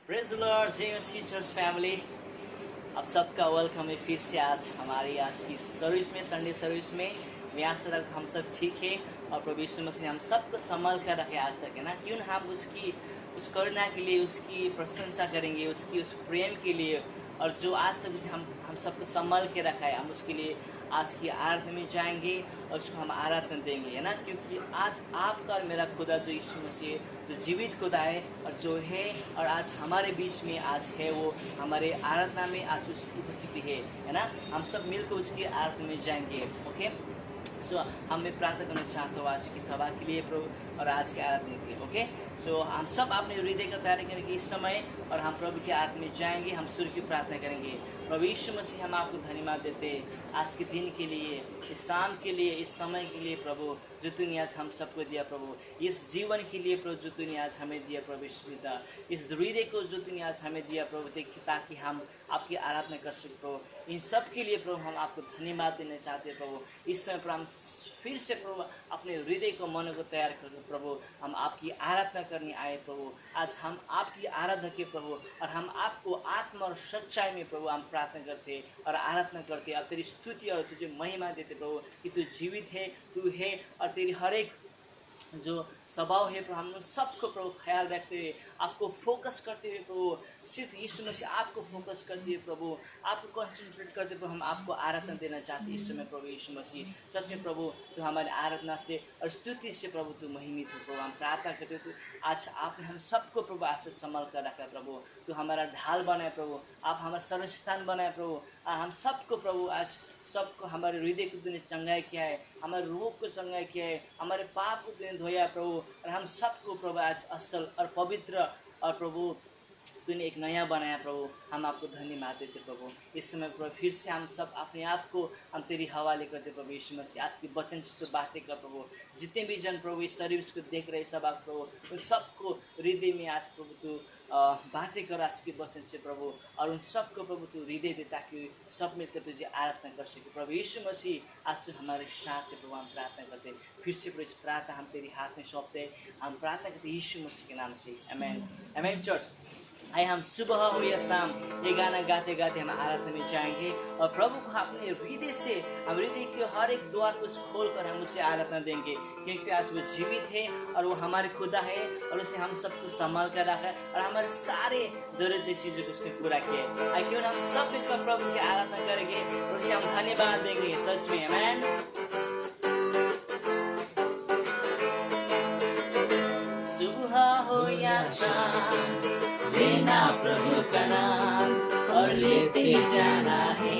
Praise the Lord JMC church family, आप सबका welcome है फिर से आज हमारी आज की सर्विस में, संडे सर्विस में। मैं आशा रखता हम सब ठीक है और प्रभु यीशु मसीह ने हम सबको संभाल कर रखे आज तक, है ना। क्यों ना हम उसकी उस करुणा के लिए उसकी प्रशंसा करेंगे, उसकी उस प्रेम के लिए, और जो आज तक उसने हम सबको संभाल के रखा है, हम उसके लिए आज की आराधना में जाएंगे और उसको हम आराधना देंगे, है ना। क्योंकि आज आपका और मेरा खुदा जो यीशु मसीह जो जीवित खुदा है और जो है और आज हमारे बीच में आज है, वो हमारे आराधना में आज उसकी उपस्थिति है ना। हम सब मिलकर उसकी आराधना में जाएंगे। ओके, सो मैं प्रार्थना करना चाहता हूँ आज की सभा के लिए प्रभु और आज के आराधना के लिए। ओके, सो हम सब अपने हृदय का तैयारी करेंगे इस समय और हम प्रभु की आराधना में जाएंगे। हम सूर्य की प्रार्थना करेंगे। प्रभु यीशु मसीह, हम आपको धन्यवाद देते हैं आज के दिन के लिए, इस शाम के लिए, इस समय के लिए प्रभु, जो तूने आज हम सबको दिया प्रभु, इस जीवन के लिए प्रभु जो तूने आज हमें दिया प्रभु, पिता इस हृदय को जो तूने आज हमें दिया प्रभु, ताकि हम आपकी आराधना कर सकें प्रभु। इन सब के लिए प्रभु हम आपको धन्यवाद देना चाहते हैं प्रभु। इस समय पर हम फिर से प्रभु अपने हृदय को, मन को तैयार कर प्रभु, हम आपकी आराधना करने आए प्रभु। आज हम आपकी आराधना के प्रभु और हम आपको आत्मा और सच्चाई में प्रभु हम प्रार्थना करते और आराधना करते और तेरी स्तुति और तुझे महिमा देते प्रभु कि तू जीवित है, तू है, और तेरी हर एक जो स्वभाव है प्रभु, हम उन सबको प्रभु ख्याल रखते हुए, आपको फोकस करते हुए प्रभु, सिर्फ यीशु मसीह आपको फोकस करते हुए प्रभु, आपको कंसंट्रेट करते प्रभु, हम आपको आराधना देना चाहते हैं इस समय प्रभु यीशु मसीह। सच में प्रभु तो हमारे आराधना से और स्तुति से प्रभु तू महिमित हो प्रभु। हम प्रार्थना करते तो आज आपने हम सबको प्रभु आज से संभाल कर रखा प्रभु। तो हमारा ढाल बनाए प्रभु, आप हमारा सर्वस्थान बनाए प्रभु। हम सबको प्रभु आज सबको हमारे हृदय को तूने चंगाई किया है, हमारे रोग को चंगाई किया है, हमारे पाप को तूने धोया प्रभु, और हम सबको प्रभु आज असल और पवित्र और प्रभु तूने एक नया बनाया प्रभु। हम आपको धन्यवाद देते प्रभु। इस समय प्रभु फिर से हम सब अपने आप को हम तेरी हवाले करते प्रभु यीशु मसीह। आज की वचन से तो बातें कर प्रभु, जितने भी जन प्रभु इस सर्विस को देख रहे सब आप प्रभु, उन सबको हृदय में आज प्रभु तू बातें कर आज के वचन से प्रभु, और उन सबको प्रभु तू हृदय दे ताकि सब मिलकर तुझे आराधना कर सके प्रभु यीशु मसीह। आज तू हमारे साथ है प्रभु, हम प्रार्थना करते फिर से प्रभु। इस प्रार्थना हम तेरे हाथ में सौंपते, हम प्रार्थना करते यीशु मसीह के नाम से, आमीन। आमीन। चर्च आए हम सुबह हो या शाम ये गाना गाते गाते हम आराधना में जाएंगे और प्रभु को अपने हृदय से, हम हृदय के हर एक द्वार को खोल कर हम उसे आराधना देंगे, क्योंकि आज वो जीवित है और वो हमारे खुदा है और उसने हम सबको संभाल कर रखा है और हमारे सारे जरूरत चीजों को उसने पूरा किया है। क्यों हम सब मिलकर प्रभु की आराधना करेंगे और उसे हम धन्यवाद देंगे सच में। आमीन। सुबह हो या शाम लेना प्रभु का नाम और लेते जाना है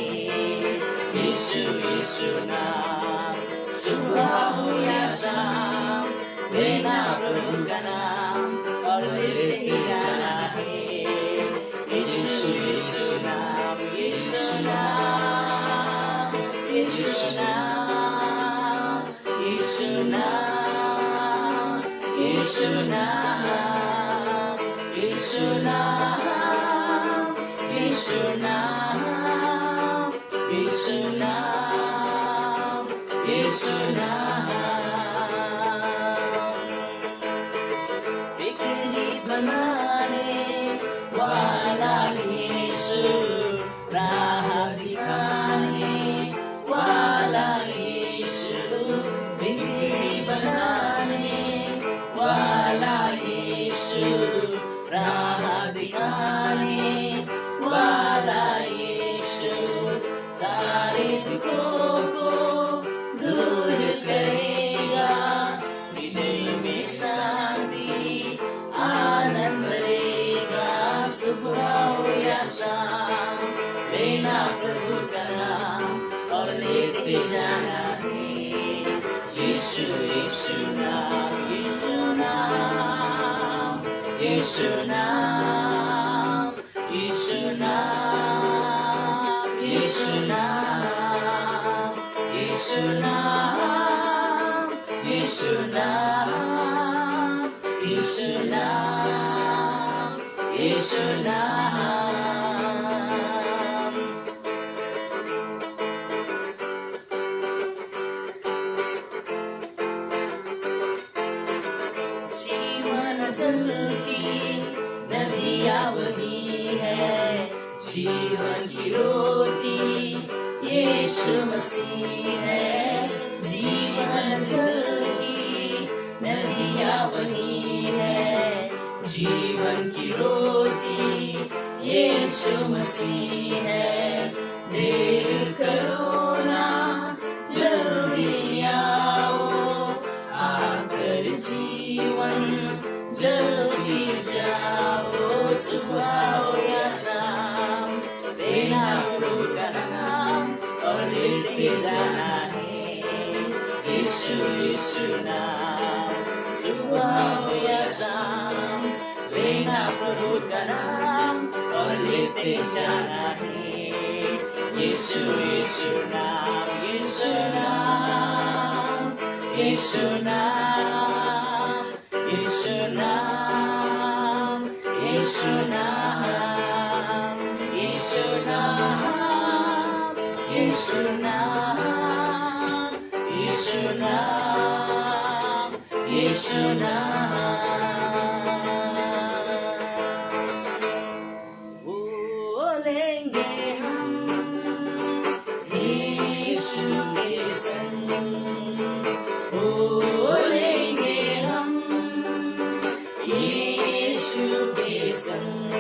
यीशु यीशु नाम। सुबह हो या शाम लेना प्रभु का नाम और लेते जाना है यीशु यीशु नाम। यीशु नाम, यीशु नाम, यीशु नाम, यीशु नाम, यीशु नाम, यीशु नाम, यीशु नाम, यीशु नाम। बिगड़ी बनाने वाला यीशु, राह दिखाने वाला यीशु, बिगड़ी बनाने वाला यीशु, राह दिखाने वाला यीशु, सारे दुखों को दूर करेगा, हृदय में शांति आनंद रहेगा। सुबह हो या शाम लेना प्रभु का नाम और लेते जाना है यीशु यीशु नाम। यीशु नाम, यीशु नाम, यीशु नाम, यीशु नाम, यीशु नाम, यीशु नाम, यीशु नाम, यीशु नाम। जीवन जल की नदियाँ जीवन की रोटी यीशु मसीह है। जीवन जल की नदियाँ वही है। जीवन की रोटी यीशु मसीह है। देर करो ना जल्दी आओ, आकर जीवन जल्दी जाओ। सुबह हो या शाम लेना प्रभु का नाम और लेते जाना है यीशु यीशु नाम। सुबह हो या शाम लेना प्रभु का नाम और लेते जाना है यीशु यीशु नाम। यीशु नाम यीशु नाम यीशु नाम यीशु नाम यीशु नाम यीशु नाम यीशु नाम यीशु नाम। बोलेंगे हम यीशु के संग, बोलेंगे हम यीशु के संग।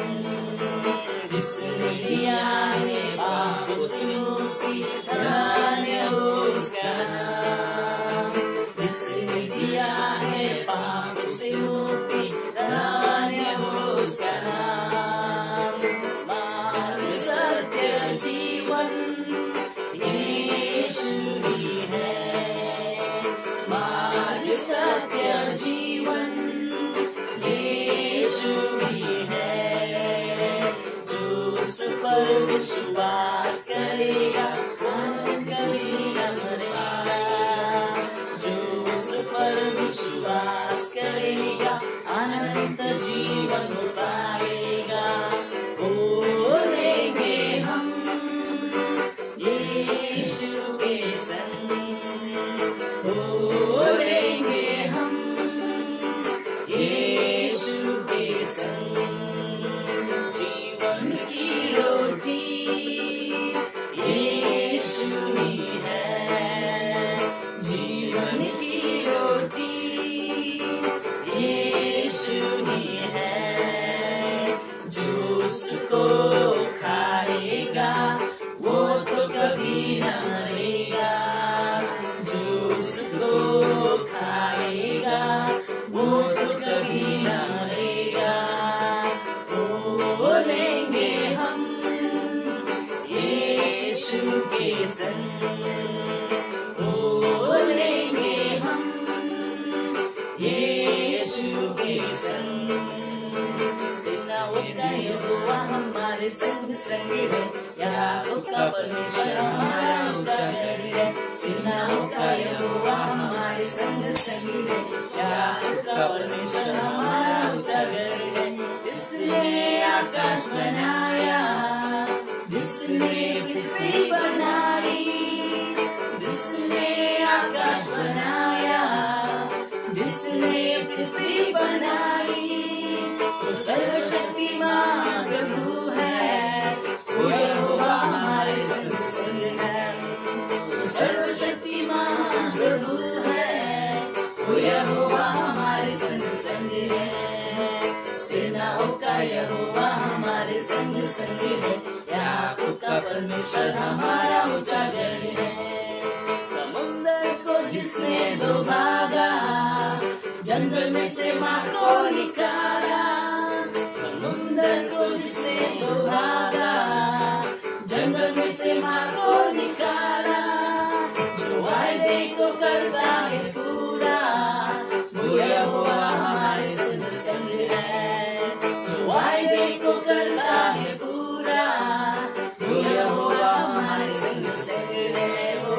जिसने दिया है पापों से मुक्ति, धन्य हो उसका नाम। जिसने दिया है पापों से मुक्ति, धन्य हो उसका नाम। मार्ग सत्य जीवन यीशु ही है। मार्ग सत्य जीवन यीशु ही है। जो उस पर विश्वास करेगा अनंत जीवन मरेगा। जो उस पर विश्वास करेगा अनंत जीवन पाएगा। बोलेंगे हम यीशु के संग, बोलेंगे हम यीशु के संग। जीवन की रोटी यीशु ही है। जीवन की रोटी यीशु ही है। जो उसको खाएगा वो तो कभी न मरेगा। जो उसको खाएगा वो तो कभी न मरेगा। बोलेंगे हम यीशु के संग, बोलेंगे हम यीशु के संग। सेनाओं का यहोवा हमारे संग संग है। याकूब का परमेश्वर हमारा ऊंचा गढ़ है। सेनाओं का यहोवा हमारे संग संग है। याकूब का परमेश्वर हमारा ऊंचा गढ़ है। जिसने आकाश बनाया, जिसने पृथ्वी बनाई, जिसने आकाश बनाया, जिसने पृथ्वी बनाई, तो सर्वशक्तिमान प्रभु है। वो यहोवा हमारे संग संग है। तो सर्वशक्तिमान प्रभु है। वो यहोवा हमारे संग संग है। सेनाओं का यहोवा हमारे संग संग है। याकूब का परमेश्वर हमारा ऊंचा गढ़ है। समुद्र को जिसने दो भागा, जंगल में से माँ को निकाला। समुद्र को जिसने दो भागा, जंगल में से माँ को निकाला। जो वायदे को करता है पूरा, वो यहोवा हमारे संग संग है। जो वायदे को करता है पूरा, वो यहोवा हमारे संग संग है। हो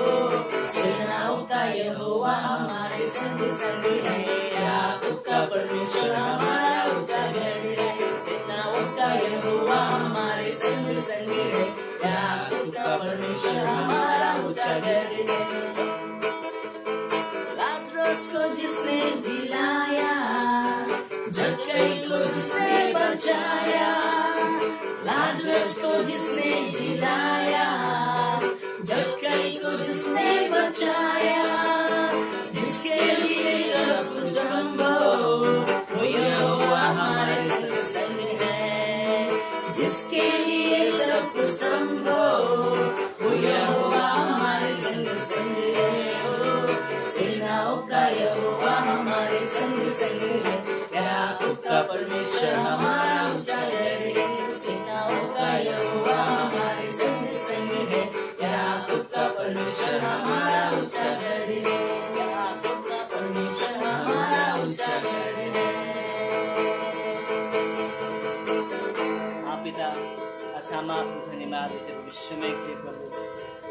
सेनाओं का यहोवा हमारे संग संग है। याकूब का परमेश्वर हमारा ऊंचा गढ़ है। सेनाओं का यहोवा हमारे संग संग है। याकूब का परमेश्वर हमारा ऊंचा गढ़ है। लाजरस को जिसने जिलाया, जक्कई को जिसने बचाया। लाजरस को जिसने जिलाया, जक्कई को जिसने बचाया, जिसके लिए सब संभव, वो यहोवा हमारे संग संग है। जिसके लिए सब संभव, वो यहोवा हमारे संग संग है। सेनाओं का यहोवा हमारे संग संग है। याकूब का परमेश्वर हमारा ऊंचा गढ़ है। सेनाओं का यहोवा हमारे संग संग है। याकूब का परमेश्वर हमारा ऊंचा गढ़ है। याकूब का परमेश्वर हमारा ऊंचा गढ़ है। हाँ पिता, आज हम आपको धन्यवाद देते हैं विश्व में के प्रभु।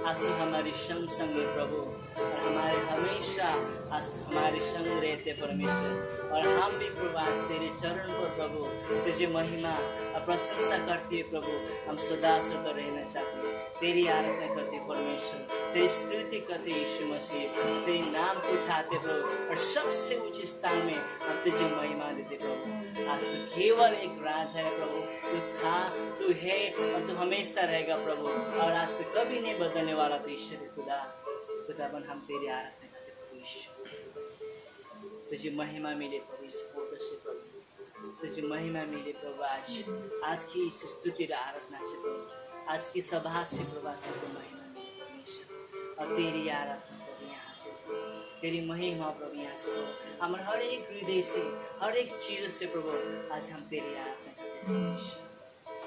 आज तो हमारे संग संग में प्रभु, और हमारे हमेशा आज हमारे संग रहते परमेश्वर। और हम भी प्रभु आज तेरे चरण पर प्रभु तुझे महिमा और प्रशंसा करते प्रभु। हम सदा सदा रहना चाहते हैं, तेरी आराधना करते परमेश्वर, तेरी स्तुति करते यीशु मसीह, तेरे नाम को उठाते प्रभु, और सबसे ऊंचे स्थान में हम तुझे महिमा देते प्रभु। आज तो केवल एक राज है प्रभु, तू था, तू है और तू हमेशा रहेगा प्रभु। और आज तो कभी नहीं बदलने वाला तो ईश्वर खुदा। खुदाबन हम तेरी आराधना करते प्रभु ईश्वर। तुझे महिमा मिले प्रभु इस फोटो से प्रभु, तुझे महिमा मिले प्रभु आज की इस स्तुति और आराधना से प्रभु, आज की सभा से प्रभु आज तुझे महिमा मिले परमेश्वर। और तेरी आराधना प्रभु यहाँ से, तेरी महिमा प्रभु यहाँ से प्रभु, हमारे हर एक हृदय से, हर एक चीज से प्रभु आज हम तेरी आराधना करते परमेश्वर।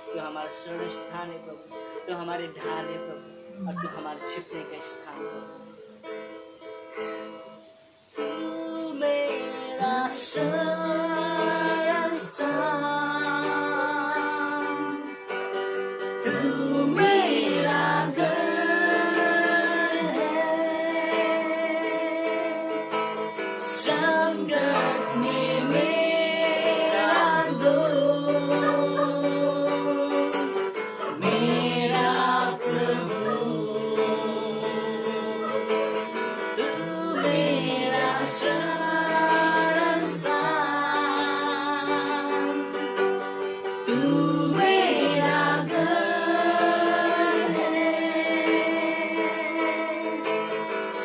तो हमारा शरण स्थान है प्रभु, तो हमारे ढाल है प्रभु, और तू हमारे छिपने का स्थान प्रभु। तू मेरा शरण स्थान, तू मेरा गढ़ है। संकट में मेरा दोस्त, मेरा प्रभु। तू मेरा शरण स्थान, तू मेरा गढ़ है।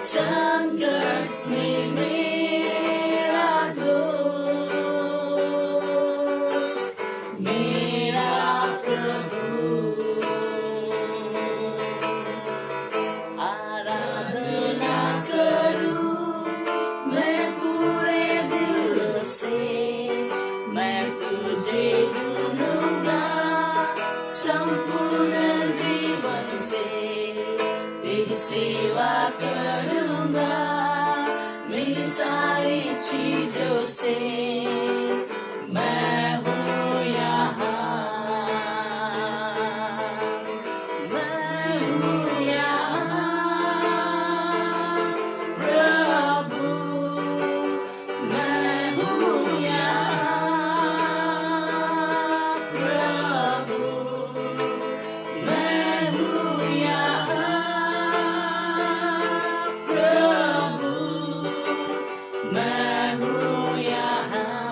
संकट में मेरा दोस्त, मेरा प्रभु। आराधना करूं मैं पूरे दिल से, मैं तुझे ढूंढूंगा संपूर्ण जीवन से। तेरी सेवा करूंगा मेरी सारी चीजों से। मैं हूँ यहाँ, मैं हूँ यहाँ प्रभु। मैं हूँ यहाँ प्रभु। मैं हूँ यहाँ प्रभु। मैं हूँ यहाँ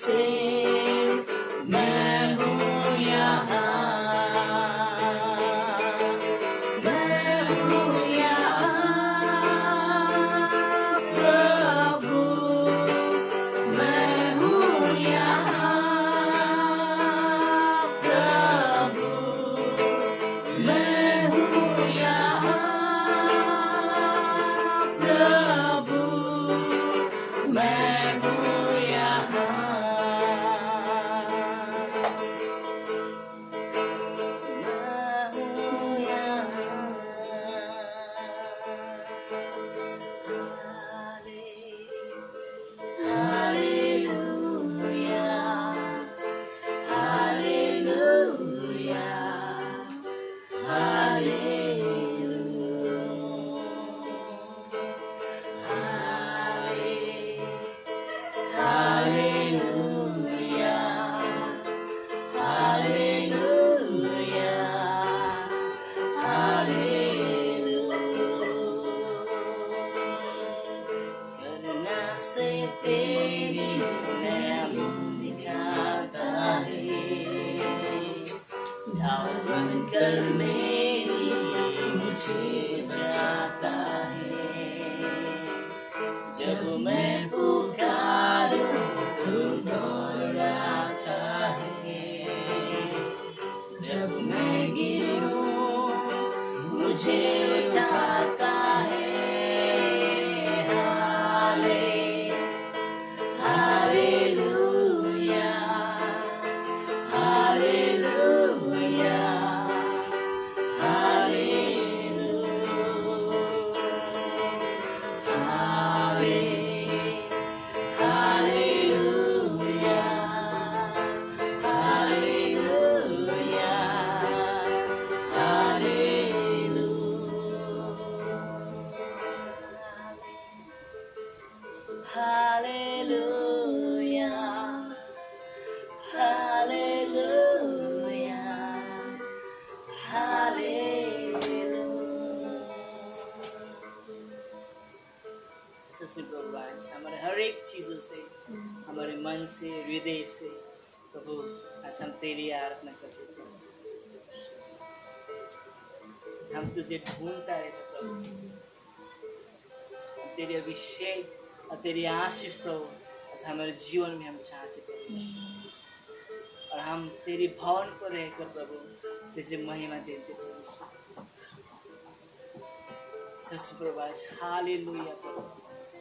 से मैं हूँ यहाँ, मैं हूँ यहाँ प्रभु, मैं हूँ यहाँ प्रभु, मैं हूँ यहाँ प्रभु, मैं हूँ यहाँ। कर मेरी मुझे जाता है, जब मैं पुकारूं तो दौड़ाता है, जब मैं गिरूं मुझे उठाता है। हालेलुया, हालेलुया, प्रभु आज हमारे हर एक चीजों से, हमारे मन से, हृदय से प्रभु आज हम तेरी आराधना करते हैं। हम तुझे ढूंढता रहते प्रभु, तेरे अभिषेक और तेरी आशीष प्रभु आज हमारे जीवन में हम चाहते प्रभु, और हम तेरी भवन पर रहकर प्रभु तुझे महिमा देते प्रभु। सच प्रभु आज हालेलुया प्रभु,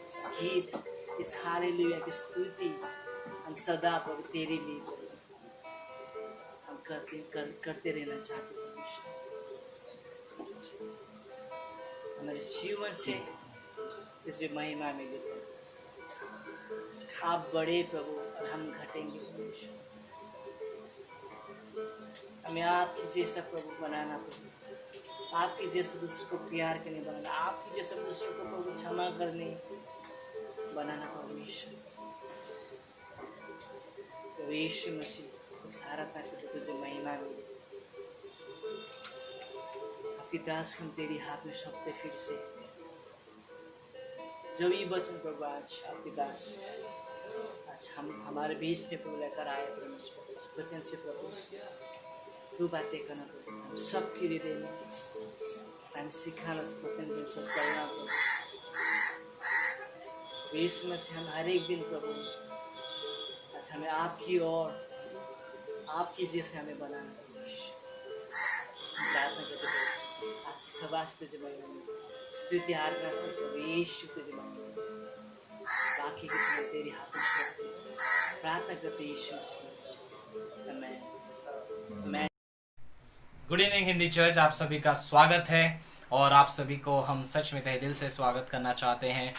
इस गीत, इस हालेलुया की स्तुति हम सदा प्रभु तेरे लिए हम करते रहना चाहते हैं। हमारे जीवन से तुझे महिमा मिले, आप बड़े प्रभु और हम घटेंगे प्रभु। हमें आपकी जैसा प्रभु बनाना प्रभु, आपकी जैसे दूसरे को प्यार करने बनाना, आपकी जैसे दूसरे को प्रभु क्षमा करने बनाना परमेश्वर। तो यीशु मसीह सारा पैसे को तुझे महिमा मिले। आपकी दास हम तेरी हाथ में सौंपते फिर से, जो भी वचन प्रभु आज आपकी दास आज हम हमारे बीच में प्रभु लेकर आए परमेश्वर, इस वचन से प्रभु तू बातें करना प्रभु, हम सबके हृदय में हम सिखाना इस वचन में सब करना प्रभु। इसमें से हम हर एक दिन प्रभु आज हमें आपकी और आपकी जैसे हमें बनाना प्रार्थना करते प्रभु। आज की सभा तुझे महिमा स्तुति आराधना से प्रभु यीशु तुझे महिमा, बाकी की समय तेरे हाथ में प्रार्थना करते यीशु मसीह। आमीन। गुड इवनिंग हिंदी चर्च, आप सभी का स्वागत है और आप सभी को हम सच में तहे दिल से स्वागत करना चाहते हैं।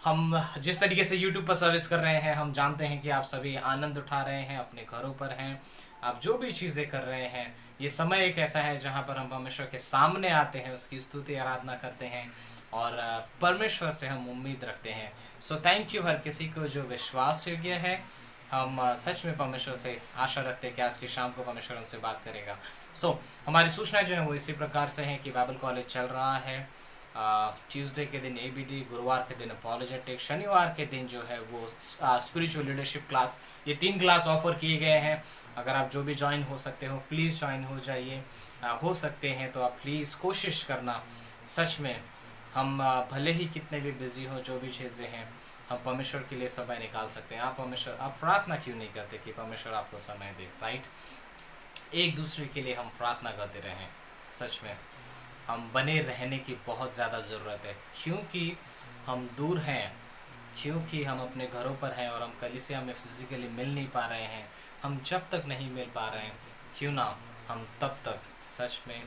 हम जिस तरीके से YouTube पर सर्विस कर रहे हैं, हम जानते हैं कि आप सभी आनंद उठा रहे हैं, अपने घरों पर हैं, आप जो भी चीज़ें कर रहे हैं। ये समय एक ऐसा है जहाँ पर हम परमेश्वर के सामने आते हैं, उसकी स्तुति आराधना करते हैं और परमेश्वर से हम उम्मीद रखते हैं। सो थैंक यू हर किसी को जो विश्वास योग्य है। हम सच में परमेश्वर से आशा रखते हैं कि आज की शाम को परमेश्वर हमसे बात करेगा। सो हमारी सूचना जो है वो इसी प्रकार से है कि बाइबल कॉलेज चल रहा है ट्यूसडे के दिन एबीटी, गुरुवार के दिन अपॉलोजेटिक, शनिवार के दिन जो है वो स्पिरिचुअल लीडरशिप क्लास। ये 3 क्लास ऑफर किए गए हैं। अगर आप जो भी ज्वाइन हो सकते हो प्लीज़ ज्वाइन हो जाइए। हो सकते हैं तो आप प्लीज़ कोशिश करना। सच में हम भले ही कितने भी बिजी हो, जो भी चीज़ें हैं, हम परमेश्वर के लिए समय निकाल सकते हैं। आप प्रार्थना क्यों नहीं करते कि परमेश्वर आपको समय दे, राइट? एक दूसरे के लिए हम प्रार्थना करते रहें। सच में हम बने रहने की बहुत ज़्यादा ज़रूरत है, क्योंकि हम दूर हैं, क्योंकि हम अपने घरों पर हैं और हम कलीसिया में फिजिकली मिल नहीं पा रहे हैं। हम जब तक नहीं मिल पा रहे हैं, क्यों ना हम तब तक सच में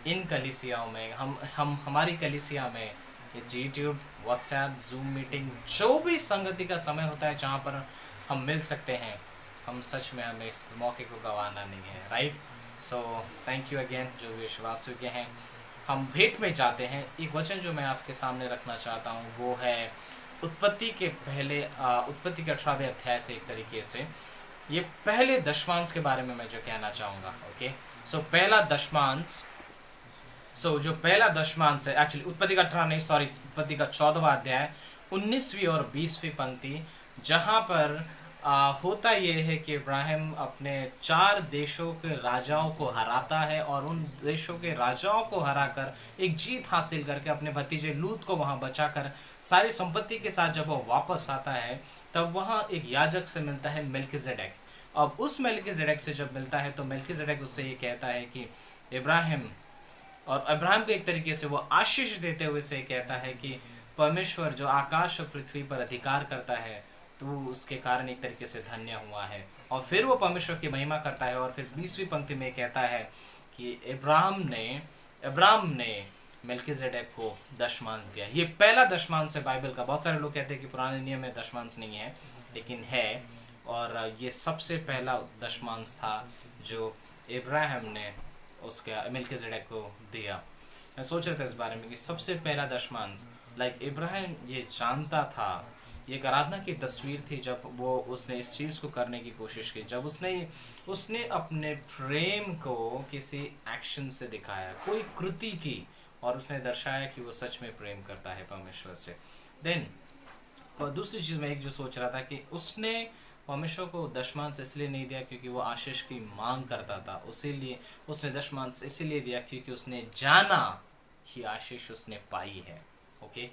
इन कलीसियाओं में हमारी कलीसिया में यूट्यूब, व्हाट्सएप, जूम मीटिंग, जो भी संगति का समय होता है जहाँ पर हम मिल सकते हैं, हम सच में हमें इस मौके को गंवाना नहीं है, right? So thank you again जो विश्वास योग्य हैं। हम भेंट में जाते हैं। एक वचन जो मैं आपके सामने रखना चाहता हूँ वो है उत्पत्ति के 18वें अध्याय से। एक तरीके से ये पहले दशमांश के बारे में मैं जो कहना चाहूँगा। ओके, सो पहला दशमांश, जो पहला दशमांश है एक्चुअली उत्पत्ति का 14वां अध्याय 19वीं और 20वीं पंक्ति, जहाँ पर होता ये है कि इब्राहिम अपने 4 देशों के राजाओं को हराता है और उन देशों के राजाओं को हराकर एक जीत हासिल करके अपने भतीजे लूत को वहाँ बचाकर सारी संपत्ति के साथ जब वो वापस आता है, तब वहाँ एक याजक से मिलता है, मेल्कीजेडेक। अब उस मेल्कीजेडेक से जब मिलता है तो मेल्कीजेडेक उससे ये कहता है कि इब्राहिम को एक तरीके से वो आशीष देते हुए से कहता है कि परमेश्वर जो आकाश और पृथ्वी पर अधिकार करता है, तो उसके कारण एक तरीके से धन्य हुआ है। और फिर वो परमेश्वर की महिमा करता है और फिर 20वीं पंक्ति में कहता है कि इब्राहिम ने मेल्कीजेडेक को दशमांश दिया। ये पहला दशमांश है बाइबल का। बहुत सारे लोग कहते हैं कि पुराने नियम में दशमांश नहीं है, लेकिन है, और ये सबसे पहला दशमांश था जो इब्राहिम ने उसके मेल्कीजेडेक को दिया। मैं सोच रहा था इस बारे में कि सबसे पहला दशमांश, इब्राहिम ये जानता था, ये एक आराधना की तस्वीर थी जब उसने इस चीज़ को करने की कोशिश की, जब उसने अपने प्रेम को किसी एक्शन से दिखाया, कोई कृति की, और उसने दर्शाया कि वो सच में प्रेम करता है परमेश्वर से। देन और दूसरी चीज़ मैं एक जो सोच रहा था कि उसने परमेश्वर को दशमांश इसलिए नहीं दिया क्योंकि वो आशीष की मांग करता था, उसीलिए उसने दशमांश इसीलिए दिया क्योंकि उसने जाना कि आशीष उसने पाई है। ओके,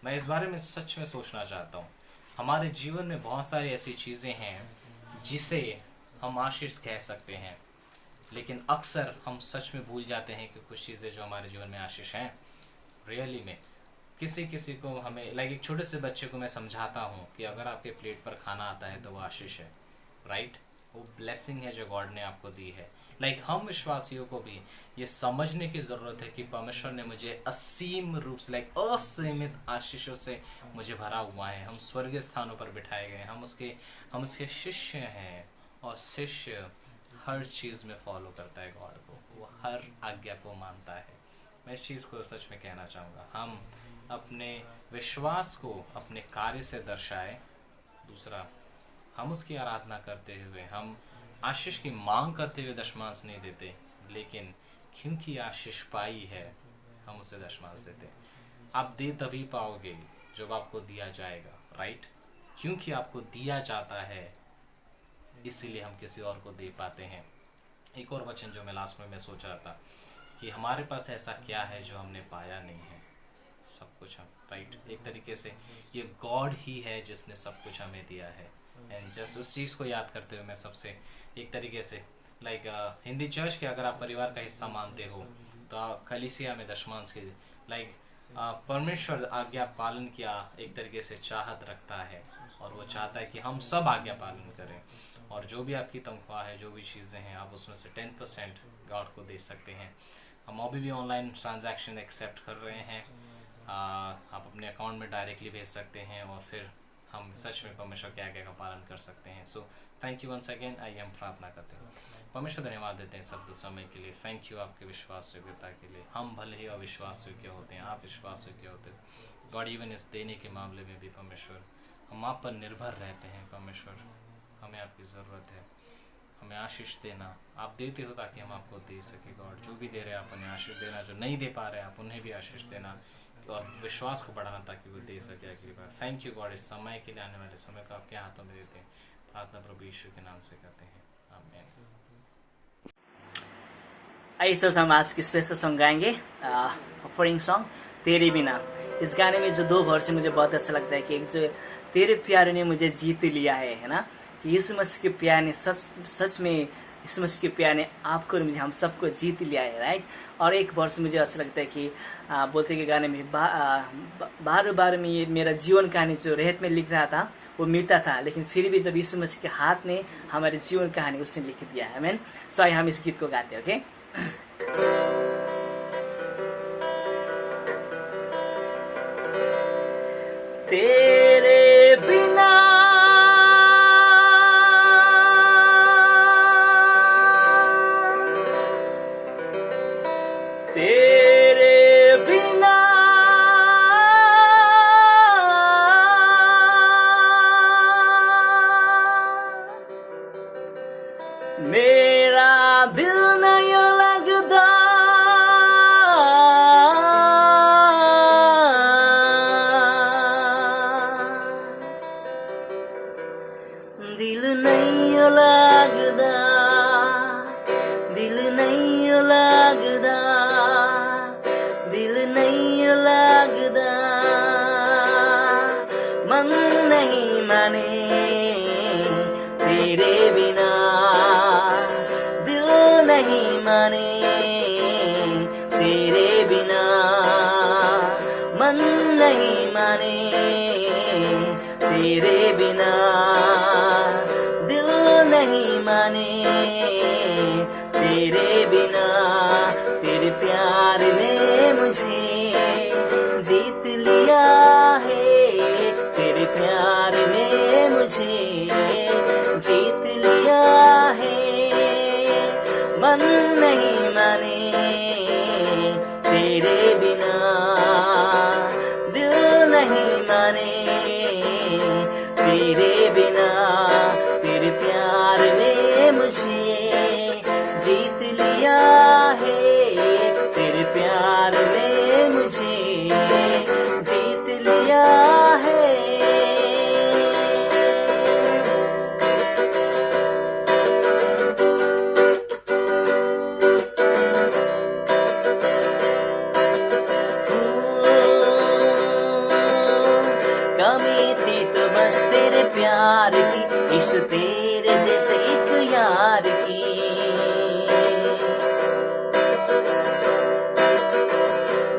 मैं इस बारे में सच में सोचना चाहता हूँ। हमारे जीवन में बहुत सारी ऐसी चीज़ें हैं जिसे हम आशीष कह सकते हैं, लेकिन अक्सर हम सच में भूल जाते हैं कि कुछ चीज़ें जो हमारे जीवन में आशीष हैं, रियली में किसी को हमें एक छोटे से बच्चे को मैं समझाता हूँ कि अगर आपके प्लेट पर खाना आता है तो वो आशीष है, राइट? वो ब्लेसिंग है जो गॉड ने आपको दी है। हम विश्वासियों को भी ये समझने की ज़रूरत है कि परमेश्वर ने मुझे असीम रूप से असीमित आशीषों से मुझे भरा हुआ है। हम स्वर्गीय स्थानों पर बिठाए गए, हम उसके शिष्य हैं, और शिष्य हर चीज़ में फॉलो करता है गॉड को, वो हर आज्ञा को मानता है। मैं इस चीज़ को सच में कहना चाहूँगा, हम अपने विश्वास को अपने कार्य से दर्शाए। दूसरा, हम उसकी आराधना करते हुए, हम आशीष की मांग करते हुए दशमांश नहीं देते, लेकिन क्योंकि आशीष पाई है हम उसे दशमांश देते। आप दे तभी पाओगे जब आपको दिया जाएगा, राइट? क्योंकि आपको दिया जाता है इसीलिए हम किसी और को दे पाते हैं। एक और वचन जो मैं लास्ट में सोच रहा था कि हमारे पास ऐसा क्या है जो हमने पाया नहीं है? सब कुछ हम, राइट? एक तरीके से ये गॉड ही है जिसने सब कुछ हमें दिया है। एंड जस्ट उस चीज़ को याद करते हुए मैं सबसे एक तरीके से हिंदी चर्च के अगर आप परिवार का हिस्सा मानते हो तो कलीसिया में दशमांश के परमेश्वर आज्ञा पालन किया एक तरीके से चाहत रखता है, और वो चाहता है कि हम सब आज्ञा पालन करें। और जो भी आपकी तनख्वाह है, जो भी चीज़ें हैं, आप उसमें से 10% गॉड को दे सकते हैं। हम अभी भी ऑनलाइन ट्रांजैक्शन एक्सेप्ट कर रहे हैं। आप अपने अकाउंट में डायरेक्टली भेज सकते हैं और फिर हम सच में परमेश्वर के आज्ञा का पालन कर सकते हैं। So thank you once again. आइए हम प्रार्थना करते हैं। परमेश्वर धन्यवाद देते हैं सब समय के लिए। थैंक यू आपके विश्वास योग्यता के लिए। हम भले ही अविश्वास योग्य होते हैं, आप विश्वास योग्य होते हैं गॉड। इवन इस देने के मामले में भी परमेश्वर हम आप पर निर्भर रहते हैं। परमेश्वर हमें आपकी ज़रूरत है। हमें आशीष देना। आप देते हो ताकि हम आपको दे सके गॉड। जो भी दे रहे हैं आप उन्हें आशीष देना, जो नहीं दे पा रहे हैं आप उन्हें भी आशीष देना, और विश्वास को बढ़ाना ताकि वो दे सके अगली बार। थैंक यू गॉड, इस समय के लिए, आने वाले समय को आपके हाथों में देते हैं। प्रार्थना प्रभु यीशु के नाम से करते हैं, आमीन। आइए सर, हम आज की स्पेशल सॉन्ग गाएंगे, ऑफरिंग सॉन्ग तेरे बिना। इस गाने में जो 2 वर्स मुझे बहुत अच्छा लगता है कि एक जो तेरे प्यार ने मुझे जीत लिया है ना, कि यीशु मसीह के प्यार ने सच में यीशु मसीह के प्यार ने आपको और मुझे हम सबको जीत लिया है, राइट। और एक वर्ष मुझे अच्छा लगता है कि बोलते कि गाने में बार बार में ये मेरा जीवन कहानी जो रेत में लिख रहा था वो मिटता था, लेकिन फिर भी जब यीशु मसीह के हाथ ने हमारे जीवन कहानी उसने लिख दिया है, आमीन। सो आइए हम इस गीत को गाते हैं, ओके। तेरे बिना तेरे बिना मेरा दिल नहीं लगता, दिल नहीं लगदा, दिल नहीं लगदा, दिल नहीं लगदा, मन नहीं माने तेरे बिना, दिल नहीं माने तेरे बिना, मन नहीं माने तेरे बिना, दिल नहीं माने तेरे बिना। तेरे प्यार ने मुझे जीत लिया है, तेरे प्यार ने मुझे जीत लिया है, मन नहीं माने तेरे बिना, दिल नहीं माने तेरे बिना। तेरे प्यार ने मुझे जीत लिया है, तेरे प्यार ने मुझे जीत लिया है। कमी थी तो बस तेरे प्यार की, यीशु तेरे जैसे एक यार की।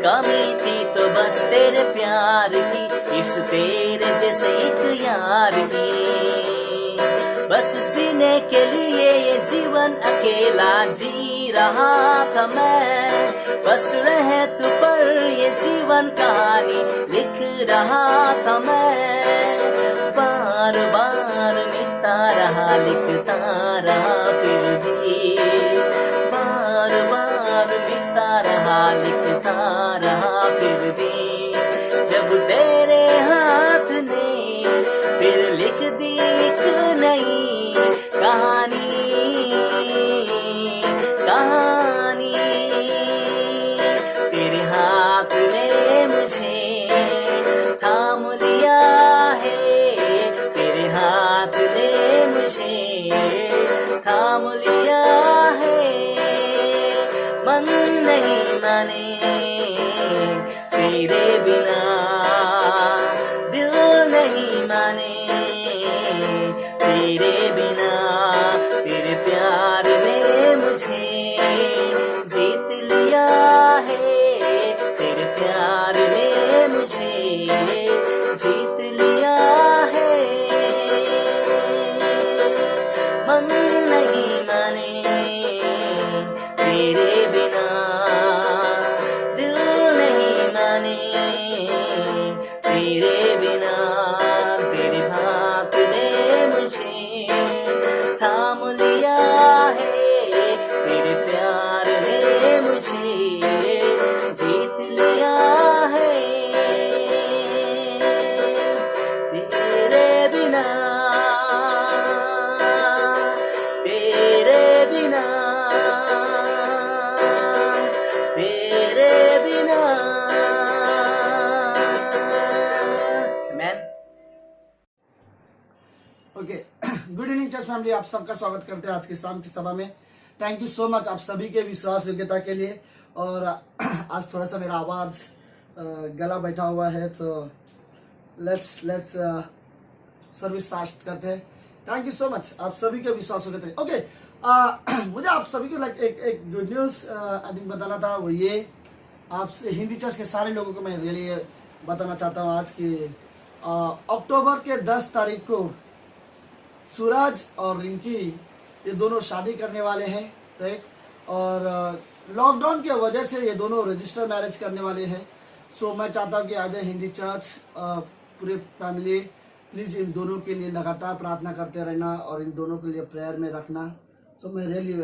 कमी थी तो बस तेरे प्यार की, यीशु तेरे जैसे एक यार की। बस जीने के लिए ये जीवन अकेला जी रहा था मैं, बस रहे तू पर ये जीवन कहानी लिख रहा था मैं। बार बार लिखता रहा फिर भी, बार बार लिखता रहा फिर भी। जब तेरे हाथ ने फिर लिख दी एक नई कहानी, तेरे हाथ ने मुझे थाम लिया है, तेरे हाथ ने मुझे थाम लिया है, मन नहीं माने तेरे बिना, दिल नहीं माने तेरे बिना। तेरे प्यार ने मुझे जीत लिया है, तेरे प्यार ने मुझे जीत लिया है, मन नहीं माने तेरे बिना, दिल नहीं माने तेरे बिना। तेरे हाथ ने मुझे थाम लिया है, तेरे प्यार ने मुझे जीत लिया है, तेरे बिना, तेरे इन चर्च फैमिली, आप सबका स्वागत करते हैं आज की शाम की सभा में। थैंक यू सो मच आप सभी के विश्वास योग्यता के लिए। और आज थोड़ा सा मेरा आवाज़ गला बैठा हुआ है, तो लेट्स सर्विस स्टार्ट करते हैं। थैंक यू सो मच आप सभी के विश्वास योग्यता। ओके, मुझे आप सभी को एक गुड न्यूज़ आई थिंक बताना था। वो ये आपसे हिंदी चर्च के सारे लोगों को मैं रियली बताना चाहता हूँ आज की अक्टूबर के 10 तारीख को सूरज और रिंकी ये दोनों शादी करने वाले हैं, राइट। और लॉकडाउन के वजह से ये दोनों रजिस्टर मैरिज करने वाले हैं। सो मैं चाहता हूँ कि आज हिंदी चर्च पूरे फैमिली प्लीज़ इन दोनों के लिए लगातार प्रार्थना करते रहना और इन दोनों के लिए प्रेयर में रखना। सो मैं रियली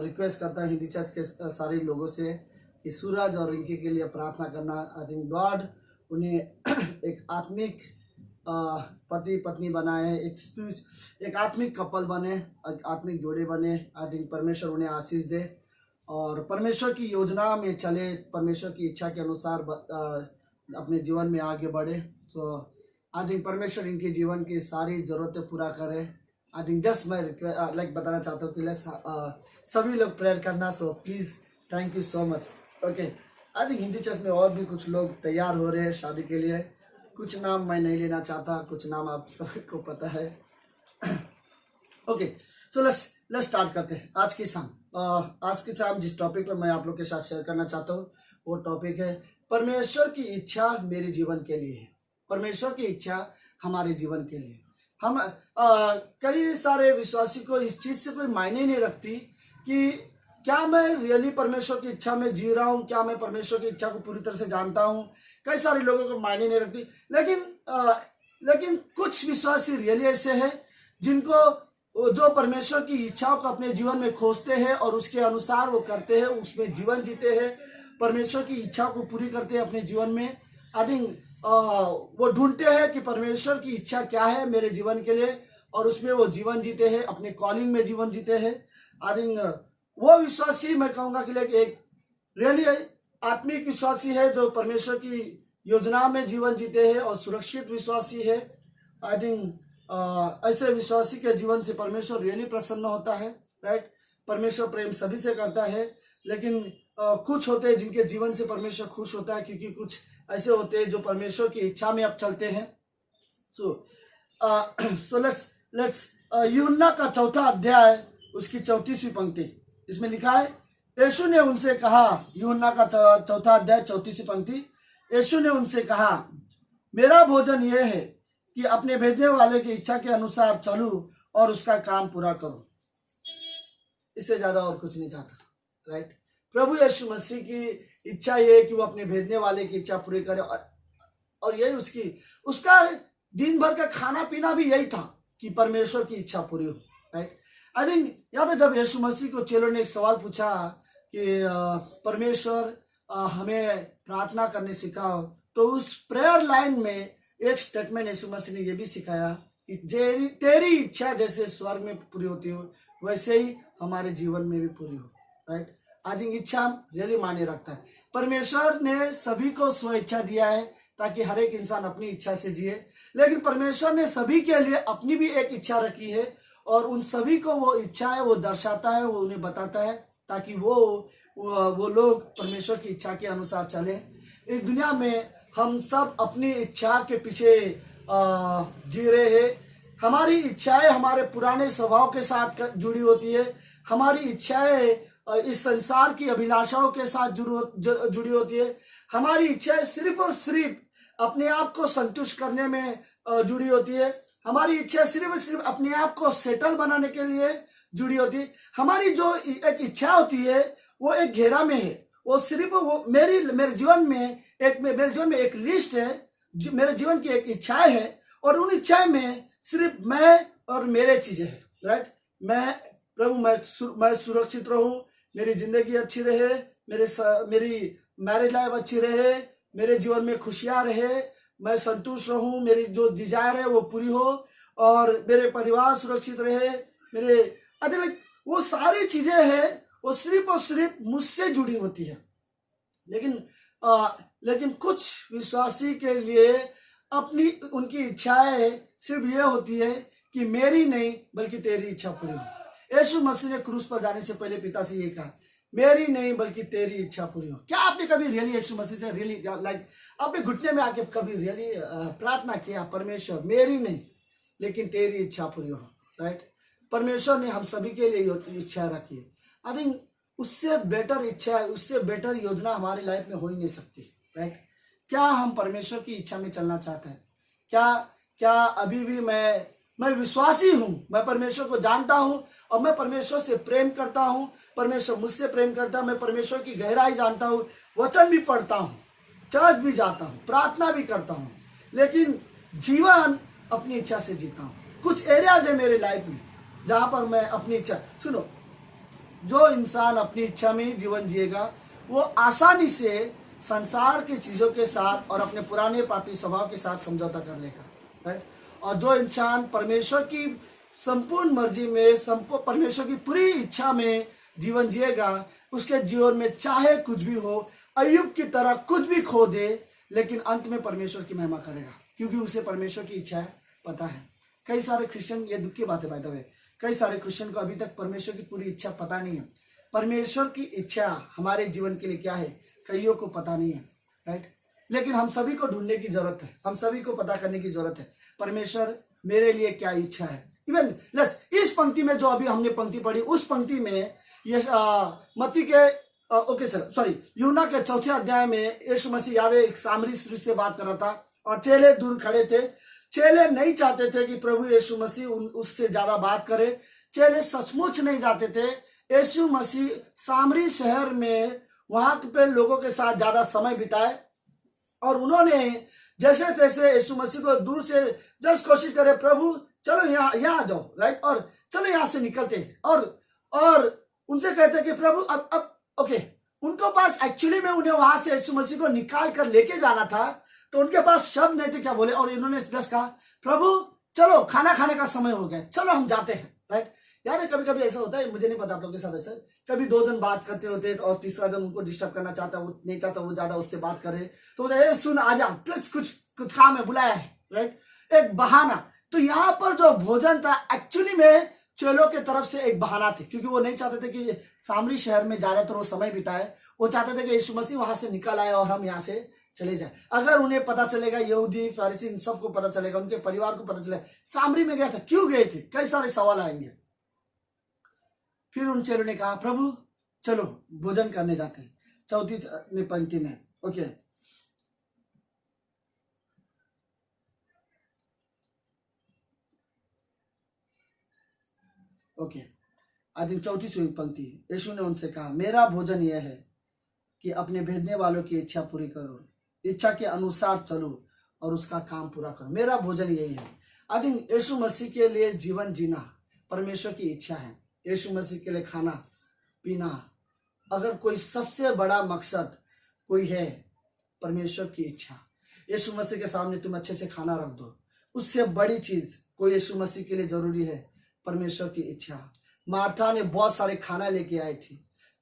रिक्वेस्ट करता हूँ हिंदी चर्च के सारे लोगों से कि सूरज और रिंकी के लिए प्रार्थना करना। आई थिंक गॉड उन्हें एक आत्मिक पति पत्नी बनाए, एक आत्मिक कपल बने, आत्मिक जोड़े बने। आई थिंक परमेश्वर उन्हें आशीष दे और परमेश्वर की योजना में चले, परमेश्वर की इच्छा के अनुसार अपने जीवन में आगे बढ़े। सो आई थिंक परमेश्वर इनके जीवन की सारी ज़रूरतें पूरा करे। आई थिंक जस्ट मैं बताना चाहता हूँ कि सभी लोग प्रेयर करना। So please thank you so much. Okay, I think Hindi church में और भी कुछ लोग तैयार हो रहे हैं शादी के लिए। कुछ नाम मैं नहीं लेना चाहता, कुछ नाम आप सबको पता है। ओके, सो लेट्स स्टार्ट करते हैं आज की शाम। आज की शाम जिस टॉपिक पर मैं आप लोग के साथ शेयर करना चाहता हूँ वो टॉपिक है परमेश्वर की इच्छा मेरे जीवन के लिए है। परमेश्वर की इच्छा हमारे जीवन के लिए। हम कई सारे विश्वासी को इस चीज़ से कोई मायने नहीं रखती कि क्या मैं रियली परमेश्वर की इच्छा में जी रहा हूँ, क्या मैं परमेश्वर की इच्छा को पूरी तरह से जानता हूँ। कई सारे लोगों को मायने नहीं रखती, लेकिन कुछ विश्वासी रियली ऐसे हैं जिनको जो परमेश्वर की इच्छाओं को अपने जीवन में खोजते हैं और उसके अनुसार वो करते हैं, उसमें जीवन जीते हैं, परमेश्वर की इच्छा को पूरी करते हैं अपने जीवन में। आई थिंक वो ढूंढते हैं कि परमेश्वर की इच्छा क्या है मेरे जीवन के लिए और उसमें वो जीवन जीते हैं, अपने कॉलिंग में जीवन जीते हैं। आई थिंक वो विश्वासी मैं कहूँगा कि एक रियली आत्मिक विश्वासी है जो परमेश्वर की योजना में जीवन जीते हैं और सुरक्षित विश्वासी है। आई थिंक ऐसे विश्वासी के जीवन से परमेश्वर रियली प्रसन्न होता है, राइट। परमेश्वर प्रेम सभी से करता है, लेकिन कुछ होते हैं जिनके जीवन से परमेश्वर खुश होता है, क्योंकि कुछ ऐसे होते हैं जो परमेश्वर की इच्छा में अब चलते हैं। सो लेट्स यूहन्ना का 4 अध्याय उसकी 34वीं पंक्ति, इसमें लिखा है, यीशु ने उनसे कहा, यूहन्ना का 4 अध्याय 34वीं पंक्ति, यीशु ने उनसे कहा, मेरा भोजन यह है कि अपने भेजने वाले की इच्छा के अनुसार चलूं और उसका काम पूरा करूं। इससे ज्यादा और कुछ नहीं चाहता, राइट। प्रभु यीशु मसीह की इच्छा ये है कि वो अपने भेजने वाले की इच्छा पूरी करे और यही उसका दिन भर का खाना पीना भी यही था कि परमेश्वर की इच्छा पूरी हो, राइट। आई थिंक याद है जब यीशु मसीह को चेलों ने एक सवाल पूछा कि परमेश्वर हमें प्रार्थना करने सिखाओ, तो उस प्रेयर लाइन में एक स्टेटमेंट यीशु मसीह ने यह भी सिखाया कि तेरी इच्छा जैसे स्वर्ग में पूरी होती हो वैसे ही हमारे जीवन में भी पूरी हो, राइट। आई थिंक इच्छा रियली मायने रखता है। परमेश्वर ने सभी को स्व इच्छा दिया है ताकि हर एक इंसान अपनी इच्छा से जिए, लेकिन परमेश्वर ने सभी के लिए अपनी भी एक इच्छा रखी है और उन सभी को वो इच्छा है वो दर्शाता है, वो उन्हें बताता है ताकि वो लोग परमेश्वर की इच्छा के अनुसार चले। इस दुनिया में हम सब अपनी इच्छा के पीछे जी रहे हैं। हमारी इच्छाएं हमारे पुराने स्वभाव के साथ जुड़ी होती है, हमारी इच्छाएं इस संसार की अभिलाषाओं के साथ जुड़ी होती है, हमारी इच्छाएं सिर्फ और सिर्फ अपने आप को संतुष्ट करने में जुड़ी होती है, हमारी इच्छा सिर्फ अपने आप को सेटल बनाने के लिए जुड़ी होती है। हमारी जो एक इच्छा होती है वो एक घेरा में है, वो सिर्फ वो मेरे जीवन में एक लिस्ट है, मेरे जीवन की एक इच्छाएं है और उन इच्छाएं में सिर्फ मैं और मेरे चीजें हैं, राइट। मैं सुरक्षित रहूं, मेरी जिंदगी अच्छी रहे, मेरी मैरिज लाइफ अच्छी रहे, मेरे जीवन में खुशियां रहे, मैं संतुष्ट रहूं, मेरी जो डिजायर है वो पूरी हो और मेरे परिवार सुरक्षित रहे, वो सारी चीजें हैं वो सिर्फ और सिर्फ मुझसे जुड़ी होती है। लेकिन कुछ विश्वासी के लिए उनकी इच्छाएं सिर्फ ये होती है कि मेरी नहीं बल्कि तेरी इच्छा पूरी हो। यीशु मसीह ने क्रूस पर जाने से पहले पिता से ये कहा, मेरी नहीं बल्कि तेरी इच्छा पूरी हो। क्या आपने कभी रियली यीशु मसीह से रियली लाइक आपने घुटने में आके कभी रियली प्रार्थना किया, परमेश्वर मेरी नहीं लेकिन तेरी इच्छा पूरी हो, राइट? परमेश्वर ने हम सभी के लिए इच्छा रखी है। आई थिंक उससे बेटर इच्छा, उससे बेटर योजना हमारी लाइफ में हो ही नहीं सकती, राइट? क्या हम परमेश्वर की इच्छा में चलना चाहते हैं? क्या अभी भी मैं विश्वासी हूँ, मैं परमेश्वर को जानता हूँ और मैं परमेश्वर से प्रेम करता हूँ, परमेश्वर मुझसे प्रेम करता है, मैं परमेश्वर की गहराई जानता हूँ, वचन भी पढ़ता हूँ, चर्च भी जाता हूँ, प्रार्थना भी करता हूँ, लेकिन जीवन अपनी इच्छा से जीता हूँ। कुछ एरियाज है मेरे लाइफ में जहाँ पर मैं अपनी इच्छा, सुनो, जो इंसान अपनी इच्छा में ही जीवन जिएगा वो आसानी से संसार की चीज़ों के साथ और अपने पुराने पापी स्वभाव के साथ समझौता कर लेगा, राइट? और जो इंसान परमेश्वर की संपूर्ण मर्जी में, परमेश्वर की पूरी इच्छा में जीवन जिएगा, उसके जीवन में चाहे कुछ भी हो, अय्यूब की तरह कुछ भी खो दे, लेकिन अंत में परमेश्वर की महिमा करेगा, क्योंकि उसे परमेश्वर की इच्छा है पता है। कई सारे क्रिश्चियन, ये दुख की बात है बाय द वे, कई सारे क्रिश्चियन को अभी तक परमेश्वर की पूरी इच्छा पता नहीं है। परमेश्वर की इच्छा हमारे जीवन के लिए क्या है कईयों को पता नहीं है, राइट? लेकिन हम सभी को ढूंढने की जरूरत है, हम सभी को पता करने की जरूरत है परमेश्वर मेरे लिए क्या इच्छा है। इवन इस पंक्ति में जो अभी हमने पंक्ति पढ़ी, उस पंक्ति में मत्ती के यूहन्ना के 4 अध्याय में यीशु मसीह याद है एक सामरी स्त्री से बात कर रहा था और चेले दूर खड़े थे। चेले नहीं चाहते थे कि प्रभु यीशु मसीह उससे ज्यादा बात करे, चेले सचमुच नहीं चाहते थे यीशु मसीह सामरी शहर में वहां पे लोगों के साथ ज्यादा समय बिताए, और उन्होंने जैसे तैसे यीशु मसीह को दूर से जस्ट कोशिश करे, प्रभु चलो यहाँ आ जाओ, राइट? और चलो यहाँ से निकलते और उनसे कहते कि प्रभु अब ओके, उनको पास एक्चुअली में उन्हें वहां से यीशु मसीह को निकाल कर लेके जाना था, तो उनके पास शब्द नहीं थे क्या बोले, और इन्होंने जस्ट कहा प्रभु चलो खाना खाने का समय हो गया, चलो हम जाते हैं, राइट? यार कभी कभी ऐसा होता है, मुझे नहीं पता आप लोगों के साथ ऐसा, कभी 2 जन बात करते होते और तीसरा जन उनको डिस्टर्ब करना चाहता, वो नहीं चाहता वो ज्यादा उससे बात करे, तो बोलते सुन आजा, कुछ काम है, बुलाया है, राइट? एक बहाना। तो यहाँ पर जो भोजन था एक्चुअली में चेलों के तरफ से एक बहाना थी, क्योंकि वो नहीं चाहते थे कि सामरी शहर में ज्यादातर वो समय बिताए, वो चाहते थे कि यीशु मसीह वहां से निकल आए और हम यहाँ से चले जाए। अगर उन्हें पता चलेगा, यहूदी फरीसी इन सबको पता चलेगा, उनके परिवार को पता चलेगा सामरी में गया था, क्यों गए थे, कई सारे सवाल आएंगे। फिर उन चेलों ने कहा प्रभु चलो भोजन करने जाते हैं, 4 पंक्ति में, ओके आई थिंक 4 पंक्ति। यीशु ने उनसे कहा मेरा भोजन यह है कि अपने भेजने वालों की इच्छा पूरी करो, इच्छा के अनुसार चलो और उसका काम पूरा करो। मेरा भोजन यही है। आई थिंक यीशु मसीह के लिए जीवन जीना परमेश्वर की इच्छा है। यीशु मसीह के लिए खाना पीना, अगर कोई सबसे बड़ा मकसद कोई है परमेश्वर की इच्छा, यीशु मसीह के सामने तुम अच्छे से खाना रख दो, उससे बड़ी चीज कोई यीशु मसीह के लिए जरूरी है परमेश्वर की इच्छा। मार्था ने बहुत सारे खाना लेके आई थी,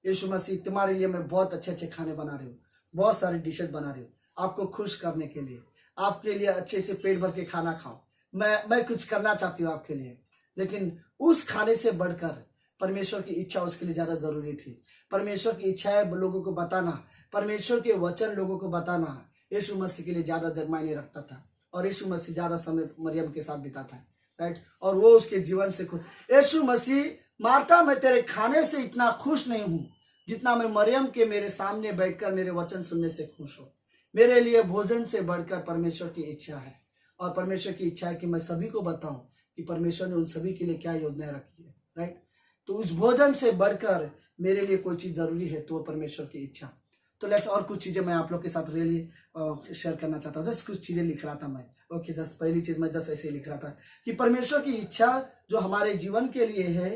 यीशु मसीह तुम्हारे लिए मैं बहुत अच्छे अच्छे खाने बना रही हूँ, बहुत सारे डिशेज बना रही हूँ आपको खुश करने के लिए, आपके लिए अच्छे से पेट भर के खाना खाओ, मैं कुछ करना चाहती हूँ आपके लिए। लेकिन उस खाने से बढ़कर परमेश्वर की इच्छा उसके लिए ज्यादा जरूरी थी। परमेश्वर की इच्छा है लोगों को बताना, परमेश्वर के वचन लोगों को बताना यीशु मसीह के लिए ज्यादा मायने रखता था, और यीशु मसीह ज्यादा समय मरियम के साथ बिताता है, राइट? और वो उसके जीवन से खुश। यीशु मसीह मार्था मैं तेरे खाने से इतना खुश नहीं हूं जितना मैं मरियम के मेरे सामने बैठकर मेरे वचन सुनने से खुश हूं। मेरे लिए भोजन से बढ़कर परमेश्वर की इच्छा है, और परमेश्वर की इच्छा है कि मैं सभी को बताऊं कि परमेश्वर ने उन सभी के लिए क्या योजनाएं रखी है, राइट? तो उस भोजन से बढ़कर मेरे लिए कोई चीज जरूरी है तो परमेश्वर की इच्छा। तो लेट्स और कुछ चीजें मैं आप लोग के साथ रियली शेयर करना चाहता हूँ। जस्ट कुछ चीजें लिख रहा था मैं, ओके। जस्ट पहली चीज मैं जस्ट ऐसे लिख रहा था कि परमेश्वर की इच्छा जो हमारे जीवन के लिए है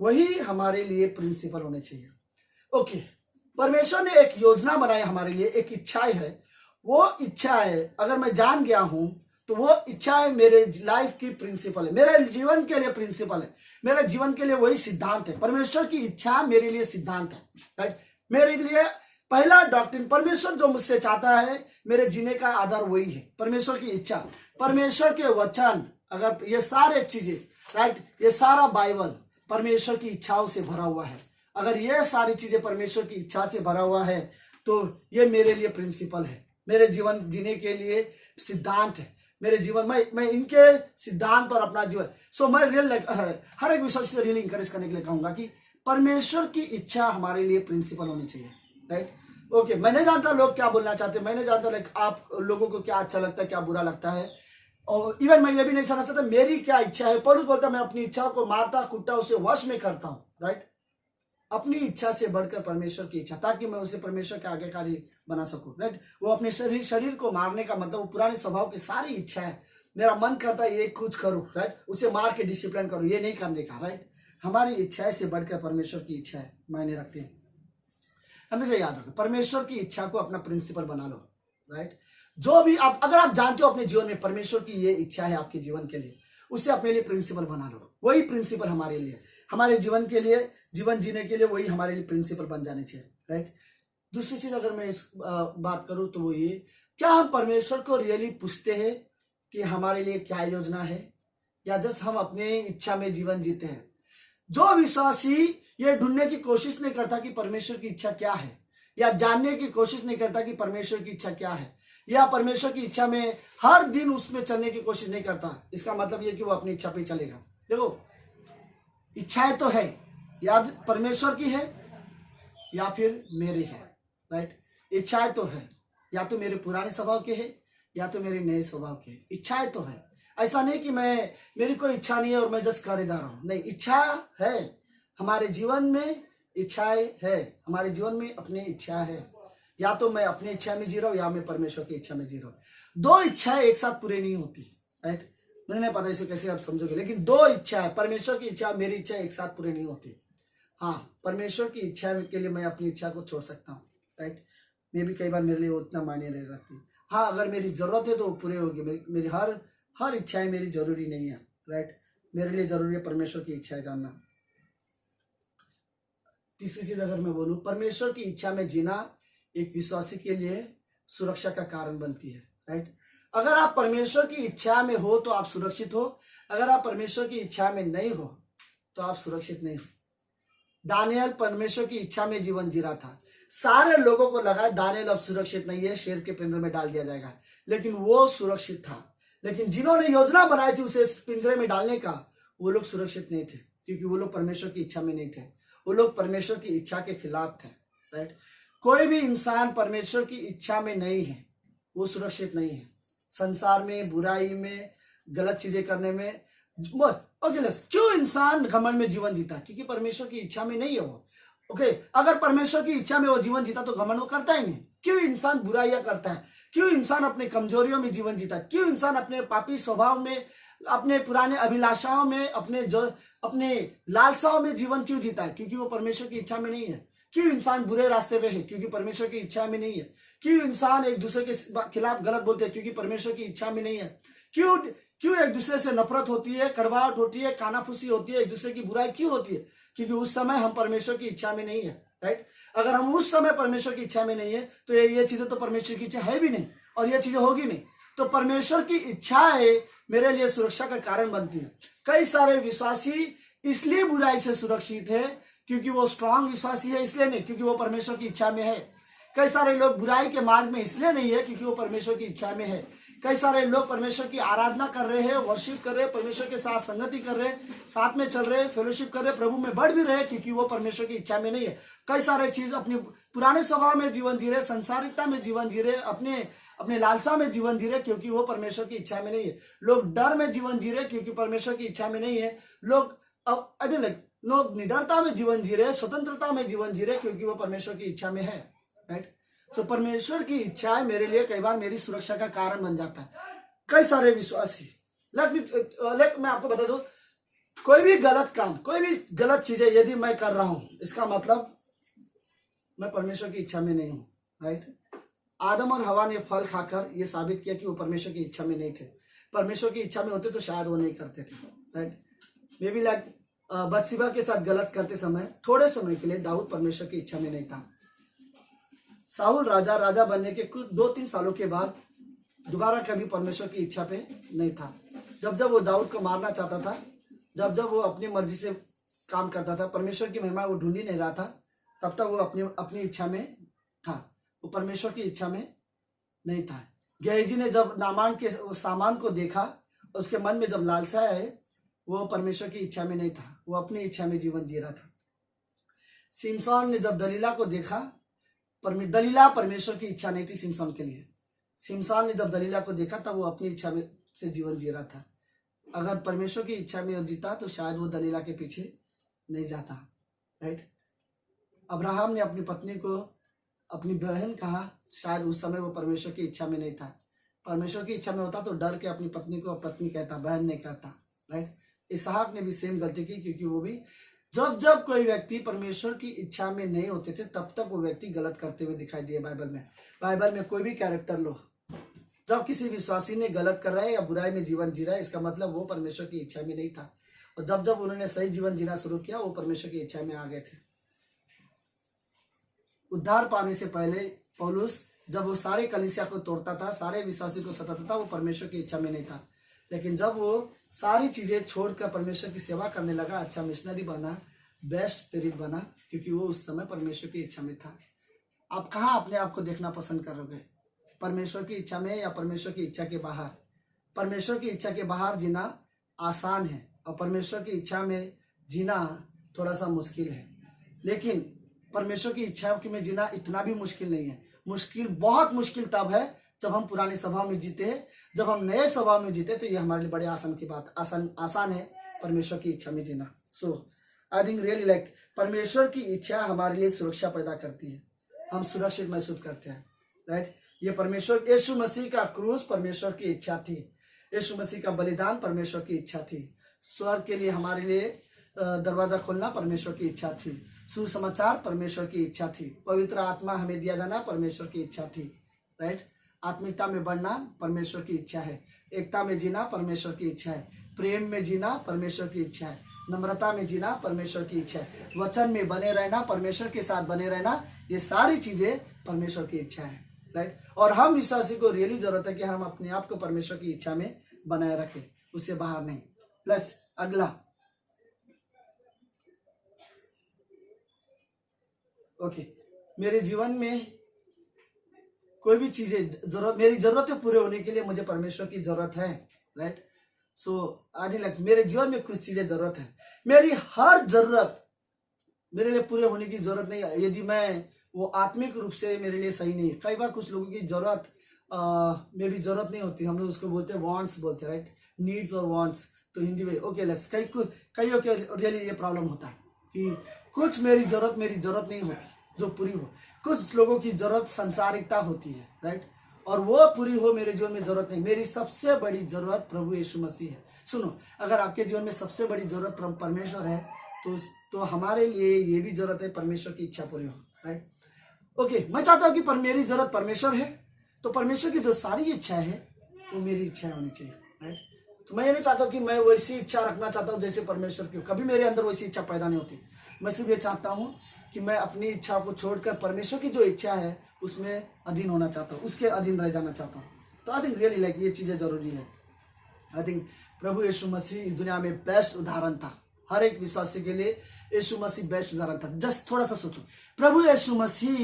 वही हमारे लिए प्रिंसिपल होने चाहिए, ओके। परमेश्वर ने एक योजना बनाई हमारे लिए, एक इच्छाएं है, वो इच्छाएं अगर मैं जान गया हूं तो वो इच्छाएं मेरे लाइफ की प्रिंसिपल है, मेरे जीवन के लिए प्रिंसिपल है, मेरे जीवन के लिए वही सिद्धांत है। परमेश्वर की इच्छा मेरे लिए सिद्धांत है, राइट? मेरे लिए पहला डॉक्ट्रिन, परमेश्वर जो मुझसे चाहता है मेरे जीने का आधार वही है, परमेश्वर की इच्छा। परमेश्वर के वचन अगर ये सारे चीजें, राइट, ये सारा बाइबल परमेश्वर की इच्छाओं से भरा हुआ है, अगर ये सारी चीजें परमेश्वर की इच्छा से भरा हुआ है तो ये मेरे लिए प्रिंसिपल है, मेरे जीवन जीने के लिए सिद्धांत है, मेरे जीवन में मैं इनके सिद्धांत पर अपना जीवन। सो मैं हर एक विषय से रियली इंकरेज करने के लिए कहूंगा कि परमेश्वर की इच्छा हमारे लिए प्रिंसिपल होनी चाहिए, राइट। ओके, मैं नहीं जानता लोग क्या बोलना चाहते हैं, मैं नहीं जानता लाइक आप लोगों को क्या अच्छा लगता है, क्या बुरा लगता है, और इवन मैं ये भी नहीं समझ सकता मेरी क्या इच्छा है। पौलुस बोलता मैं अपनी इच्छा को मारता कुटता उसे वश में करता हूँ, राइट। अपनी इच्छा से बढ़कर परमेश्वर की इच्छा, ताकि मैं उसे परमेश्वर के आज्ञाकारी बना सकूं, राइट। वो अपने शरीर को मारने का मतलब वो पुराने स्वभाव की सारी इच्छा है, मेरा मन करता है ये कुछ करूं, राइट, उसे मार के डिसिप्लिन करूं, ये नहीं करने का, राइट। हमारी इच्छा से बढ़कर परमेश्वर की इच्छा है मायने रखते हैं। हमेशा याद रखो, परमेश्वर की इच्छा को अपना प्रिंसिपल बना लो, राइट। जो भी आप, अगर आप जानते हो अपने जीवन में परमेश्वर की ये इच्छा है आपके जीवन के लिए, उसे अपने लिए प्रिंसिपल बना लो। वही प्रिंसिपल हमारे लिए, हमारे जीवन के लिए, जीवन जीने के लिए वही हमारे लिए प्रिंसिपल बन जाने चाहिए, राइट। दूसरी चीज अगर मैं इस बात करूं तो वो ये, क्या हम परमेश्वर को रियली पूछते हैं कि हमारे लिए क्या योजना है, या जस्ट हम अपने इच्छा में जीवन जीते हैं। जो विश्वासी ये ढूंढने की कोशिश नहीं करता कि परमेश्वर की इच्छा क्या है, या जानने की कोशिश नहीं करता कि परमेश्वर की इच्छा क्या है, या परमेश्वर की इच्छा में हर दिन उसमें चलने की कोशिश नहीं करता, इसका मतलब ये कि वो अपनी इच्छा पे चलेगा। देखो, इच्छाएं तो है, या परमेश्वर की है या फिर मेरी है, राइट। इच्छाएं तो है, या तो मेरे पुराने स्वभाव के है या तो मेरे नए स्वभाव के है। इच्छाएं तो है, ऐसा नहीं कि मेरी कोई इच्छा नहीं है और मैं जस्ट करे जा रहा हूं, नहीं, इच्छा है, हमारे जीवन में इच्छाएं है, हमारे जीवन में अपनी इच्छा है, या तो मैं अपनी इच्छा में जी रहा हूं या मैं परमेश्वर की इच्छा में जी रहा हूं। दो इच्छाएं एक साथ पूरी नहीं होती, राइट। मुझे नहीं पता इसे कैसे आप समझोगे, लेकिन दो इच्छा है, परमेश्वर की इच्छा मेरी इच्छा एक साथ पूरी नहीं होती। हाँ, परमेश्वर की इच्छा के लिए मैं अपनी इच्छा को छोड़ सकता हूँ, राइट। मे भी कई बार मेरे लिए उतना मायने नहीं रखती। हाँ, अगर मेरी जरूरत है तो वो पूरी होगी, मेरी हर इच्छाएं मेरी जरूरी नहीं है, राइट। मेरे लिए जरूरी है परमेश्वर की इच्छाएं जानना। तीसरी चीज अगर मैं बोलूं, परमेश्वर की इच्छा में जीना एक विश्वासी के लिए सुरक्षा का कारण बनती है, राइट। अगर आप परमेश्वर की इच्छा में हो तो आप सुरक्षित हो, अगर आप परमेश्वर की इच्छा में नहीं हो तो आप सुरक्षित नहीं हो। दानियल परमेश्वर की इच्छा में जीवन जी रहा था। सारे लोगों को लगा दानियल अब सुरक्षित नहीं है, शेर के पिंजरे में डाल दिया जाएगा, लेकिन वो सुरक्षित था। लेकिन जिन्होंने योजना बनाई थी उसे पिंजरे में डालने का, वो लोग सुरक्षित नहीं थे, क्योंकि वो लोग परमेश्वर की इच्छा में नहीं थे, वो लोग परमेश्वर की इच्छा के खिलाफ थे, राइट। कोई भी इंसान परमेश्वर की इच्छा में नहीं है वो सुरक्षित नहीं है। संसार में, बुराई में, गलत चीजें करने में, क्यों इंसान घमंड में जीवन जीता? क्योंकि परमेश्वर की इच्छा में नहीं है वो। ओके, अगर परमेश्वर की इच्छा में वो जीवन जीता तो घमंड वो करता ही नहीं। क्यों इंसान बुराइयां करता है? क्यों इंसान अपने कमजोरियों में जीवन जीता? क्यों इंसान अपने पापी स्वभाव में, अपने पुराने अभिलाषाओं में, अपने लालसाओं में जीवन क्यों जीता है? क्योंकि वो परमेश्वर की इच्छा में नहीं है। क्यों इंसान बुरे रास्ते पे है? क्योंकि परमेश्वर की इच्छा में नहीं है। क्यों इंसान एक दूसरे के खिलाफ गलत बोलते हैं? क्योंकि परमेश्वर की इच्छा में नहीं है। क्यों एक दूसरे से नफरत होती है, कड़वाहट होती है, कानाफूसी होती है, एक दूसरे की बुराई क्यों होती है? क्योंकि उस समय हम परमेश्वर की इच्छा में नहीं है, राइट। अगर हम उस समय परमेश्वर की इच्छा में नहीं है तो ये चीजें तो परमेश्वर की इच्छा है भी नहीं, और ये चीजें होगी नहीं। तो परमेश्वर की इच्छाएं मेरे लिए सुरक्षा का कारण बनती है। कई सारे विश्वासी इसलिए बुराई से सुरक्षित है क्योंकि वो स्ट्रांग विश्वासी है, इसलिए नहीं क्योंकि वो परमेश्वर की इच्छा में है। कई सारे लोग बुराई के मार्ग में इसलिए नहीं है क्योंकि वो परमेश्वर की इच्छा में है। कई सारे लोग परमेश्वर की आराधना कर रहे हैं, वर्शिप कर रहे हैं, परमेश्वर के साथ संगति कर रहे हैं, साथ में चल रहे हैं, फेलोशिप कर रहे हैं, प्रभु में बढ़ भी रहे, क्योंकि वो परमेश्वर की इच्छा में नहीं है। कई सारे चीज अपने पुराने स्वभाव में जीवन जी रहे, संसारिकता में जीवन जी रहे, अपने लालसा में जीवन जी रहे, क्योंकि वो परमेश्वर की इच्छा में नहीं है। लोग डर में जीवन जी रहे क्योंकि परमेश्वर की इच्छा में नहीं है। लोग निडरता में जीवन जी रहे, स्वतंत्रता में जीवन जी रहे, क्योंकि वो परमेश्वर की इच्छा में है, राइट। सो परमेश्वर की इच्छा मेरे लिए कई बार मेरी सुरक्षा का कारण बन जाता है। कई सारे विश्वासी, मैं आपको बता दूं, कोई भी गलत काम, कोई भी गलत चीजें यदि मैं कर रहा हूं, इसका मतलब मैं परमेश्वर की इच्छा में नहीं हूं, राइट। आदम और हवा ने फल खाकर ये साबित किया कि वो परमेश्वर की इच्छा में नहीं थे। परमेश्वर की इच्छा में होते तो शायद वो नहीं करते थे, राइट। मे बी लाइक बत्सिबा के साथ गलत करते समय थोड़े समय के लिए दाऊद परमेश्वर की इच्छा में नहीं था। साहुल राजा बनने के कुछ 2-3 सालों के बाद दोबारा कभी परमेश्वर की इच्छा पे नहीं था। जब जब वो दाऊद को मारना चाहता था, जब जब वो अपनी मर्जी से काम करता था, परमेश्वर की महिमा वो ढूंढ ही नहीं रहा था, तब तक वो अपनी अपनी इच्छा में था, वो परमेश्वर की इच्छा में नहीं था। गेहजी ने जब नामान के वो सामान को देखा, उसके मन में जब लालसा है, वो परमेश्वर की इच्छा में नहीं था, वो अपनी इच्छा में जीवन जी रहा था। सिमसोन ने जब दलीला को देखा, दलीला परमेश्वर की इच्छा नहीं थी सिमसोन के लिए। सिमसोन ने जब दलीला को देखा तब वो अपनी इच्छा में से जीवन जी रहा था। अगर परमेश्वर की इच्छा में जीता तो शायद वो दलीला के पीछे नहीं जाता, राइट। अब्राहम ने अपनी पत्नी को अपनी बहन कहा, शायद उस समय वो परमेश्वर की इच्छा में नहीं था। परमेश्वर की इच्छा में होता तो डर के अपनी पत्नी को पत्नी कहता, बहन नहीं कहता, राइट। इसहाक ने भी सेम गलती की, क्योंकि वो भी जब जब कोई व्यक्ति परमेश्वर की इच्छा में नहीं होते थे तब तक वो व्यक्ति गलत करते हुए दिखाई दिए। बाइबल में कोई भी कैरेक्टर लो, जब किसी विश्वासी ने गलत कर रहा है या बुराई में जीवन जी रहा है, इसका मतलब वो परमेश्वर की इच्छा में नहीं था। और जब जब उन्होंने सही जीवन जीना शुरू किया, वो परमेश्वर की इच्छा में आ गए थे। उद्धार पाने से पहले पौलुस जब वो सारे कलीसिया को तोड़ता था, सारे विश्वासी को सताता था, वो परमेश्वर की इच्छा में नहीं था। लेकिन जब वो सारी चीजें छोड़कर परमेश्वर की सेवा करने लगा, अच्छा मिशनरी बना, बेस्ट स्पिरिट बना, क्योंकि वो उस समय परमेश्वर की इच्छा में था। आप कहाँ अपने आप को देखना पसंद करोगे, परमेश्वर की इच्छा में या परमेश्वर की इच्छा के बाहर? परमेश्वर की इच्छा के बाहर जीना आसान है और परमेश्वर की इच्छा में जीना थोड़ा सा मुश्किल है। लेकिन परमेश्वर की इच्छा में जीना इतना भी मुश्किल नहीं है। मुश्किल, बहुत मुश्किल तब है जब हम पुरानी सभा में जीते हैं। जब हम नए सभा में जीते तो ये हमारे लिए बड़े आसान की बात, आसान है परमेश्वर की इच्छा में जीना। सो आई थिंक रियली लाइक परमेश्वर की इच्छा हमारे लिए सुरक्षा पैदा करती है, हम सुरक्षित महसूस करते हैं, राइट। ये परमेश्वर, यीशु मसीह का क्रूस परमेश्वर की इच्छा थी, यीशु मसीह का बलिदान परमेश्वर की इच्छा थी, स्वर्ग के लिए हमारे लिए दरवाजा खोलना परमेश्वर की इच्छा थी, सुसमाचार परमेश्वर की इच्छा थी, पवित्र आत्मा हमें दिया जाना परमेश्वर की इच्छा थी, राइट। आत्मिकता में बढ़ना परमेश्वर की इच्छा है, एकता में जीना परमेश्वर की इच्छा है, प्रेम में जीना परमेश्वर की इच्छा है, नम्रता में जीना परमेश्वर की इच्छा है, वचन में बने रहना, परमेश्वर के साथ बने रहना, ये सारी चीजें परमेश्वर की इच्छा है, राइट। और हम विश्वासी को रियली जरूरत है कि हम अपने आप को परमेश्वर की इच्छा में बनाए रखें, उससे बाहर नहीं। प्लस अगला, ओके, मेरे जीवन में कोई भी चीजें जरूरत, मेरी जरूरतें पूरे होने के लिए मुझे परमेश्वर की जरूरत है, राइट। सो आज मेरे जीवन में कुछ चीजें जरूरत है, मेरी हर जरूरत मेरे लिए पूरे होने की जरूरत नहीं है यदि मैं वो आत्मिक रूप से मेरे लिए सही नहीं है। कई बार कुछ लोगों की जरूरत में भी जरूरत नहीं होती, हम लोग उसको बोलते हैं वांट्स बोलते हैं, राइट, नीड्स और वांट्स, तो हिंदी में ओके लेट्स कईयों के रियली ये प्रॉब्लम होता है कि कुछ मेरी जरूरत नहीं होती जो पूरी हो, कुछ लोगों की जरूरत संसारिकता होती है, राइट, और वो पूरी हो, मेरे जीवन में जरूरत नहीं। मेरी सबसे बड़ी जरूरत प्रभु यीशु मसीह है। सुनो, अगर आपके जीवन में सबसे बड़ी जरूरत परमेश्वर है तो हमारे लिए ये भी जरूरत है परमेश्वर की इच्छा पूरी हो, राइट। ओके, मैं चाहता हूँ कि मेरी जरूरत परमेश्वर है, तो परमेश्वर की जो सारी इच्छा है वो मेरी इच्छा होनी चाहिए, राइट। तो मैं ये नहीं चाहता हूँ कि मैं वैसी इच्छा रखना चाहता हूँ जैसे परमेश्वर की, कभी मेरे अंदर वैसी इच्छा पैदा नहीं होती। मैं सिर्फ ये चाहता हूँ कि मैं अपनी इच्छा को छोड़कर परमेश्वर की जो इच्छा है उसमें अधीन होना चाहता हूँ, उसके अधीन रह जाना चाहता हूँ। तो आई थिंक रियली लाइक ये चीज़ें जरूरी है। आई थिंक प्रभु यीशु मसीह इस दुनिया में बेस्ट उदाहरण था, हर एक विश्वासी के लिए यीशु मसीह बेस्ट उदाहरण था। जस्ट थोड़ा सा सोचो, प्रभु यीशु मसीह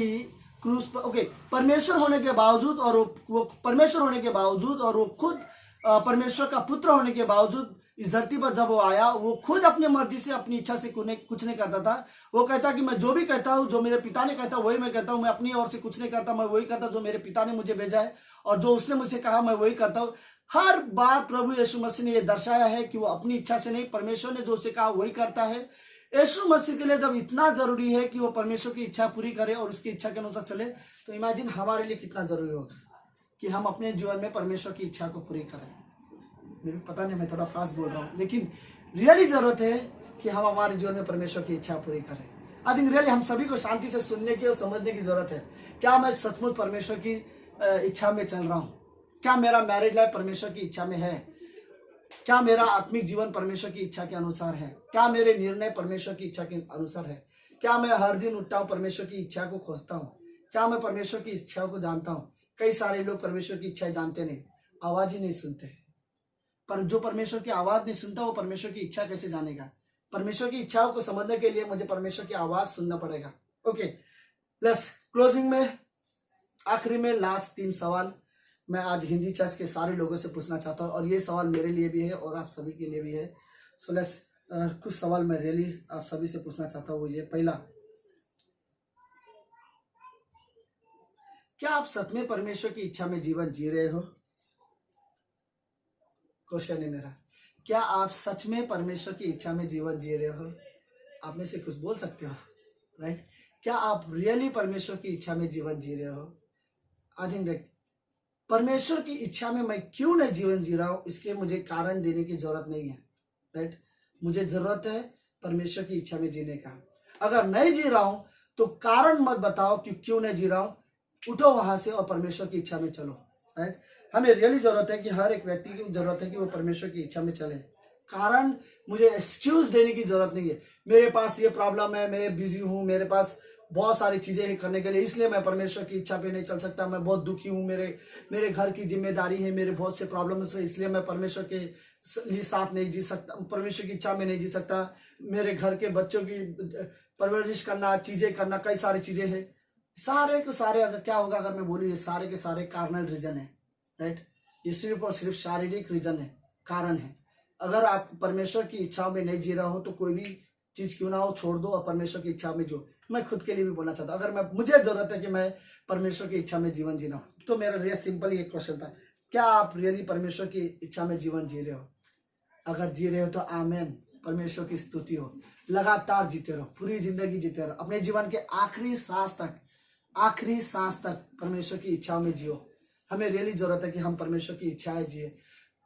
क्रूस पर, ओके, परमेश्वर होने के बावजूद और वो परमेश्वर होने के बावजूद और वो खुद परमेश्वर का पुत्र होने के बावजूद इस धरती पर जब वो आया, वो खुद अपनी मर्जी से, अपनी इच्छा से कुछ नहीं करता था। वो कहता कि मैं जो भी कहता हूँ, जो मेरे पिता ने कहता वही मैं कहता हूँ, मैं अपनी ओर से कुछ नहीं करता, मैं वही करता जो मेरे पिता ने मुझे भेजा है, और जो उसने मुझसे कहा मैं वही करता हूँ। हर बार प्रभु यीशु मसीह ने यह दर्शाया है कि वो अपनी इच्छा से नहीं, परमेश्वर ने जो उसे कहा वही करता है। यीशु मसीह के लिए जब इतना जरूरी है कि वो परमेश्वर की इच्छा पूरी करे और उसकी इच्छा के अनुसार चले, तो इमेजिन हमारे लिए कितना जरूरी होगा कि हम अपने जीवन में परमेश्वर की इच्छा को पूरी करें। मुझे पता नहीं, मैं थोड़ा फास्ट बोल रहा हूँ, लेकिन रियली जरूरत है कि हम हमारे जीवन में परमेश्वर की इच्छा पूरी करें। आई थिंक रियली हम सभी को शांति से सुनने की और समझने की जरूरत है। क्या मैं सचमुच परमेश्वर की इच्छा में चल रहा हूँ? क्या मेरा मैरिड लाइफ परमेश्वर की इच्छा में है? क्या मेरा आत्मिक जीवन परमेश्वर की इच्छा के अनुसार है? क्या मेरे निर्णय परमेश्वर की इच्छा के अनुसार है? क्या मैं हर दिन उठता हूँ परमेश्वर की इच्छा को खोजता हूँ? क्या मैं परमेश्वर की इच्छा को जानता हूँ? कई सारे लोग परमेश्वर की इच्छा जानते नहीं, आवाज ही नहीं सुनते, पर जो परमेश्वर की आवाज नहीं सुनता वो परमेश्वर की इच्छा कैसे जानेगा? परमेश्वर की इच्छाओं को समझने के लिए मुझे परमेश्वर की आवाज सुनना पड़ेगा। ओके, प्लस क्लोजिंग में आखिरी में लास्ट 3 सवाल मैं आज हिंदी चर्च के सारे लोगों से पूछना चाहता हूँ, और ये सवाल मेरे लिए भी है और आप सभी के लिए भी है। सो लेट्स कुछ सवाल मैं रियली आप सभी से पूछना चाहता हूँ। वो ये पहला, क्या आप सच में परमेश्वर की इच्छा में जीवन जी रहे हो? क्वेश्चन है मेरा, क्या आप सच में परमेश्वर की इच्छा में जीवन जी रहे हो? आप में से कुछ बोल सकते हो, राइट? क्या आप रियली परमेश्वर की इच्छा में जीवन जी रहे हो? आई थिंक परमेश्वर की इच्छा में मैं क्यों नहीं जीवन जी रहा हूं, इसके मुझे कारण देने की जरूरत नहीं है, राइट? मुझे जरूरत है परमेश्वर की इच्छा में जीने का। अगर नहीं जी रहा हूं तो कारण मत बताओ कि क्यों नहीं जी रहा हूं, उठो वहां से और परमेश्वर की इच्छा में चलो, राइट? हमें रियली जरूरत है कि हर एक व्यक्ति की जरूरत है कि वो परमेश्वर की इच्छा में चले। कारण मुझे एक्सक्यूज देने की जरूरत नहीं है, मेरे पास ये प्रॉब्लम है, मैं बिजी हूँ, मेरे पास बहुत सारी चीजें हैं करने के लिए, इसलिए मैं परमेश्वर की इच्छा पे नहीं चल सकता, मैं बहुत दुखी हूँ, मेरे घर की जिम्मेदारी है, मेरे बहुत से प्रॉब्लम्स है, इसलिए मैं परमेश्वर के लिए साथ नहीं जी सकता, परमेश्वर की इच्छा में नहीं जी सकता, मेरे घर के बच्चों की परवरिश करना, चीजें करना, कई सारी चीजें हैं। सारे के सारे अगर क्या होगा अगर मैं बोलूँ, ये सारे के सारे कार्नल रीजन है, राइट? ये सिर्फ और सिर्फ शारीरिक रीजन है, कारण है। अगर आप परमेश्वर की इच्छा में नहीं जी रहा हो तो कोई भी चीज क्यों ना हो छोड़ दो और परमेश्वर की इच्छा में जो, मैं खुद के लिए भी बोलना चाहता हूँ, अगर मुझे जरूरत है कि मैं परमेश्वर की इच्छा में जीवन जीना हूँ, तो मेरा रियल सिंपल ये क्वेश्चन था, क्या आप रियली परमेश्वर की इच्छा में जीवन जी रहे हो? अगर जी रहे हो तो आमेन, परमेश्वर की स्तुति हो, लगातार जीते रहो, पूरी जिंदगी जीते रहो, अपने जीवन के आखिरी सांस तक परमेश्वर की इच्छाओं में जियो। हमें रियली जरूरत है कि हम परमेश्वर की इच्छाएं जिए,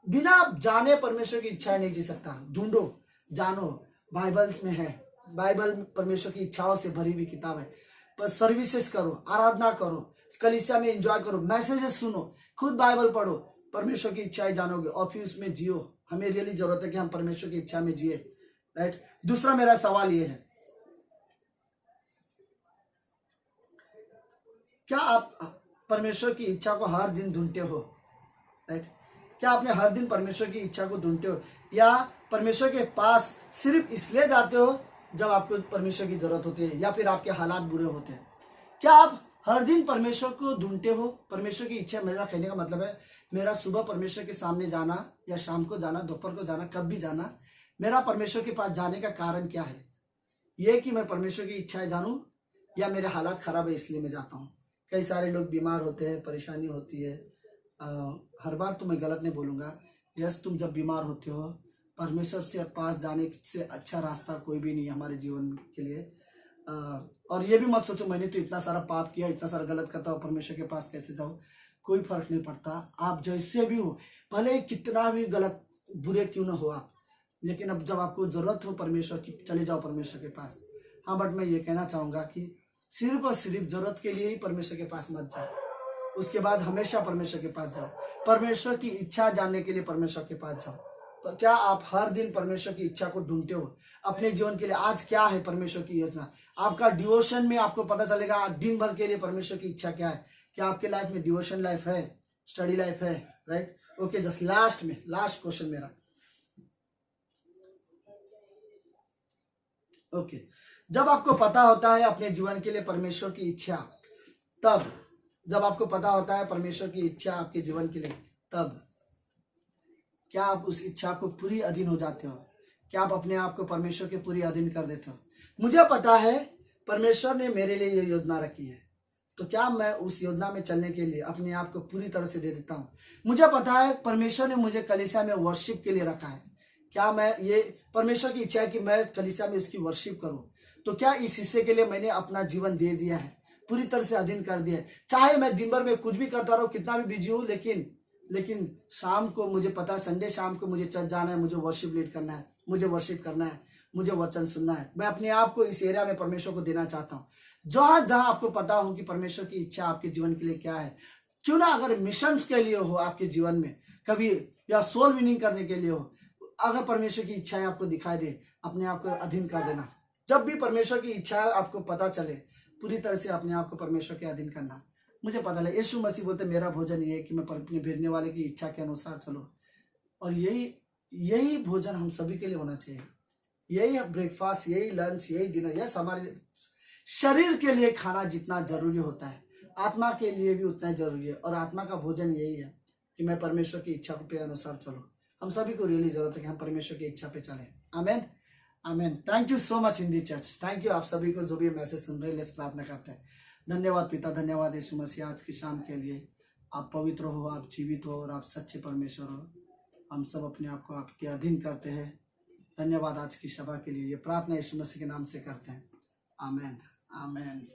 बिना जाने परमेश्वर की इच्छाएं नहीं जी सकता। ढूंढो, जानो, बाइबल में है, बाइबल परमेश्वर की इच्छाओं से भरी हुई किताब है। पर सर्विसेज करो, आराधना करो, कलीसिया में एंजॉय करो, मैसेजेस सुनो, खुद बाइबल पढ़ो, परमेश्वर की इच्छाएं जानोगे, ऑफिस में जियो। हमें रियली जरूरत है कि हम परमेश्वर की इच्छा में जिए, राइट? दूसरा मेरा सवाल ये है, क्या आप परमेश्वर की इच्छा को हर दिन ढूंढते हो, राइट? क्या आपने हर दिन परमेश्वर की इच्छा को ढूंढते हो, या परमेश्वर के पास सिर्फ इसलिए जाते हो जब आपको परमेश्वर की जरूरत होती है या फिर आपके हालात बुरे होते हैं? क्या आप हर दिन परमेश्वर को ढूंढते हो? परमेश्वर की इच्छा, मेरा कहने का मतलब है मेरा सुबह परमेश्वर के सामने जाना या शाम को जाना, दोपहर को जाना, कब भी जाना, मेरा परमेश्वर के पास जाने का कारण क्या है? ये कि मैं परमेश्वर की इच्छाएं जानूं, या मेरे हालात खराब है इसलिए मैं जाता हूँ? कई सारे लोग बीमार होते हैं, परेशानी होती है। हर बार तो मैं गलत नहीं बोलूँगा, यस, तुम जब बीमार होते हो, परमेश्वर से पास जाने से अच्छा रास्ता कोई भी नहीं है हमारे जीवन के लिए। और ये भी मत सोचो मैंने तो इतना सारा पाप किया, इतना सारा गलत करता हूँ, परमेश्वर के पास कैसे जाऊँ? कोई फर्क नहीं पड़ता, आप जैसे भी हो, भले ही कितना भी गलत बुरे क्यों ना हो आप, लेकिन अब जब आपको जरूरत हो परमेश्वर की, चले जाओ परमेश्वर के पास। हाँ, बट मैं ये कहना चाहूँगा कि सिर्फ और सिर्फ जरूरत के लिए ही परमेश्वर के पास मत जाओ, उसके बाद हमेशा परमेश्वर के पास जाओ, परमेश्वर की इच्छा जानने के लिए परमेश्वर के पास जाओ। तो क्या आप हर दिन परमेश्वर की इच्छा को ढूंढते हो अपने जीवन के लिए? आज क्या है परमेश्वर की योजना? आपका डिवोशन में आपको पता चलेगा दिन भर के लिए परमेश्वर की इच्छा क्या है। क्या आपके लाइफ में डिवोशन लाइफ है, स्टडी लाइफ है, right? Okay, just last question मेरा, ओके। जब आपको पता होता है अपने जीवन के लिए परमेश्वर की इच्छा, तब जब आपको पता होता है परमेश्वर की इच्छा आपके जीवन के लिए, तब क्या आप उस इच्छा को पूरी अधीन हो जाते हो? क्या आप अपने आप को परमेश्वर के पूरी अधीन कर देते हो? मुझे पता है परमेश्वर ने मेरे लिए ये योजना रखी है, तो क्या मैं उस योजना में चलने के लिए अपने आप को पूरी तरह से दे देता हूँ? मुझे पता है परमेश्वर ने मुझे कलीसिया में वर्शिप के लिए रखा है, क्या मैं, ये परमेश्वर की इच्छा है कि मैं कलीसिया में उसकी वर्शिप करूँ, तो क्या इस हिस्से के लिए मैंने अपना जीवन दे दिया है, पूरी तरह से अधीन कर दिया है? चाहे मैं दिन भर में कुछ भी करता रहूँ, कितना भी बिजी हूँ, लेकिन शाम को मुझे पता है, संडे शाम को मुझे चर्च जाना है, मुझे वर्शिप लीड करना है, मुझे वर्शिप करना है, मुझे वचन सुनना है। मैं अपने आप को इस एरिया में परमेश्वर को देना चाहता हूँ। जहां जहां आपको पता हो कि परमेश्वर की इच्छा आपके जीवन के लिए क्या है, क्यों ना अगर मिशंस के लिए हो आपके जीवन में कभी, या सोल विनिंग करने के लिए हो, अगर परमेश्वर की इच्छाएं आपको दिखाई दे, अपने आप को अधीन कर देना। जब भी परमेश्वर की इच्छा आपको पता चले, पूरी तरह से अपने आप को परमेश्वर के अधीन करना। मुझे पता है यीशु मसीह बोलते मेरा भोजन ये है कि मैं अपने भेजने वाले की इच्छा के अनुसार चलो, और यही भोजन हम सभी के लिए होना चाहिए। यही ब्रेकफास्ट, यही लंच, यही डिनर, यह हमारे शरीर के लिए खाना जितना जरूरी होता है, आत्मा के लिए भी उतना ही जरूरी है। और आत्मा का भोजन यही है कि मैं परमेश्वर की इच्छा के अनुसार चलूं। हम सभी को रियली जरूरत है कि हम परमेश्वर की इच्छा पे चलें। Amen, amen. Thank you so much Hindi church, thank you आप सभी को जो भी मैसेज सुन रहे हैं। लेट्स प्रार्थना करते हैं। धन्यवाद पिता, धन्यवाद यीशु मसीह आज की शाम के लिए। आप पवित्र हो, आप जीवित हो और आप सच्चे परमेश्वर हो। हम सब अपने आप को आपके अधीन करते हैं। धन्यवाद आज की सभा के लिए। ये प्रार्थना यीशु मसीह के नाम से करते हैं। आमेन, आमेन।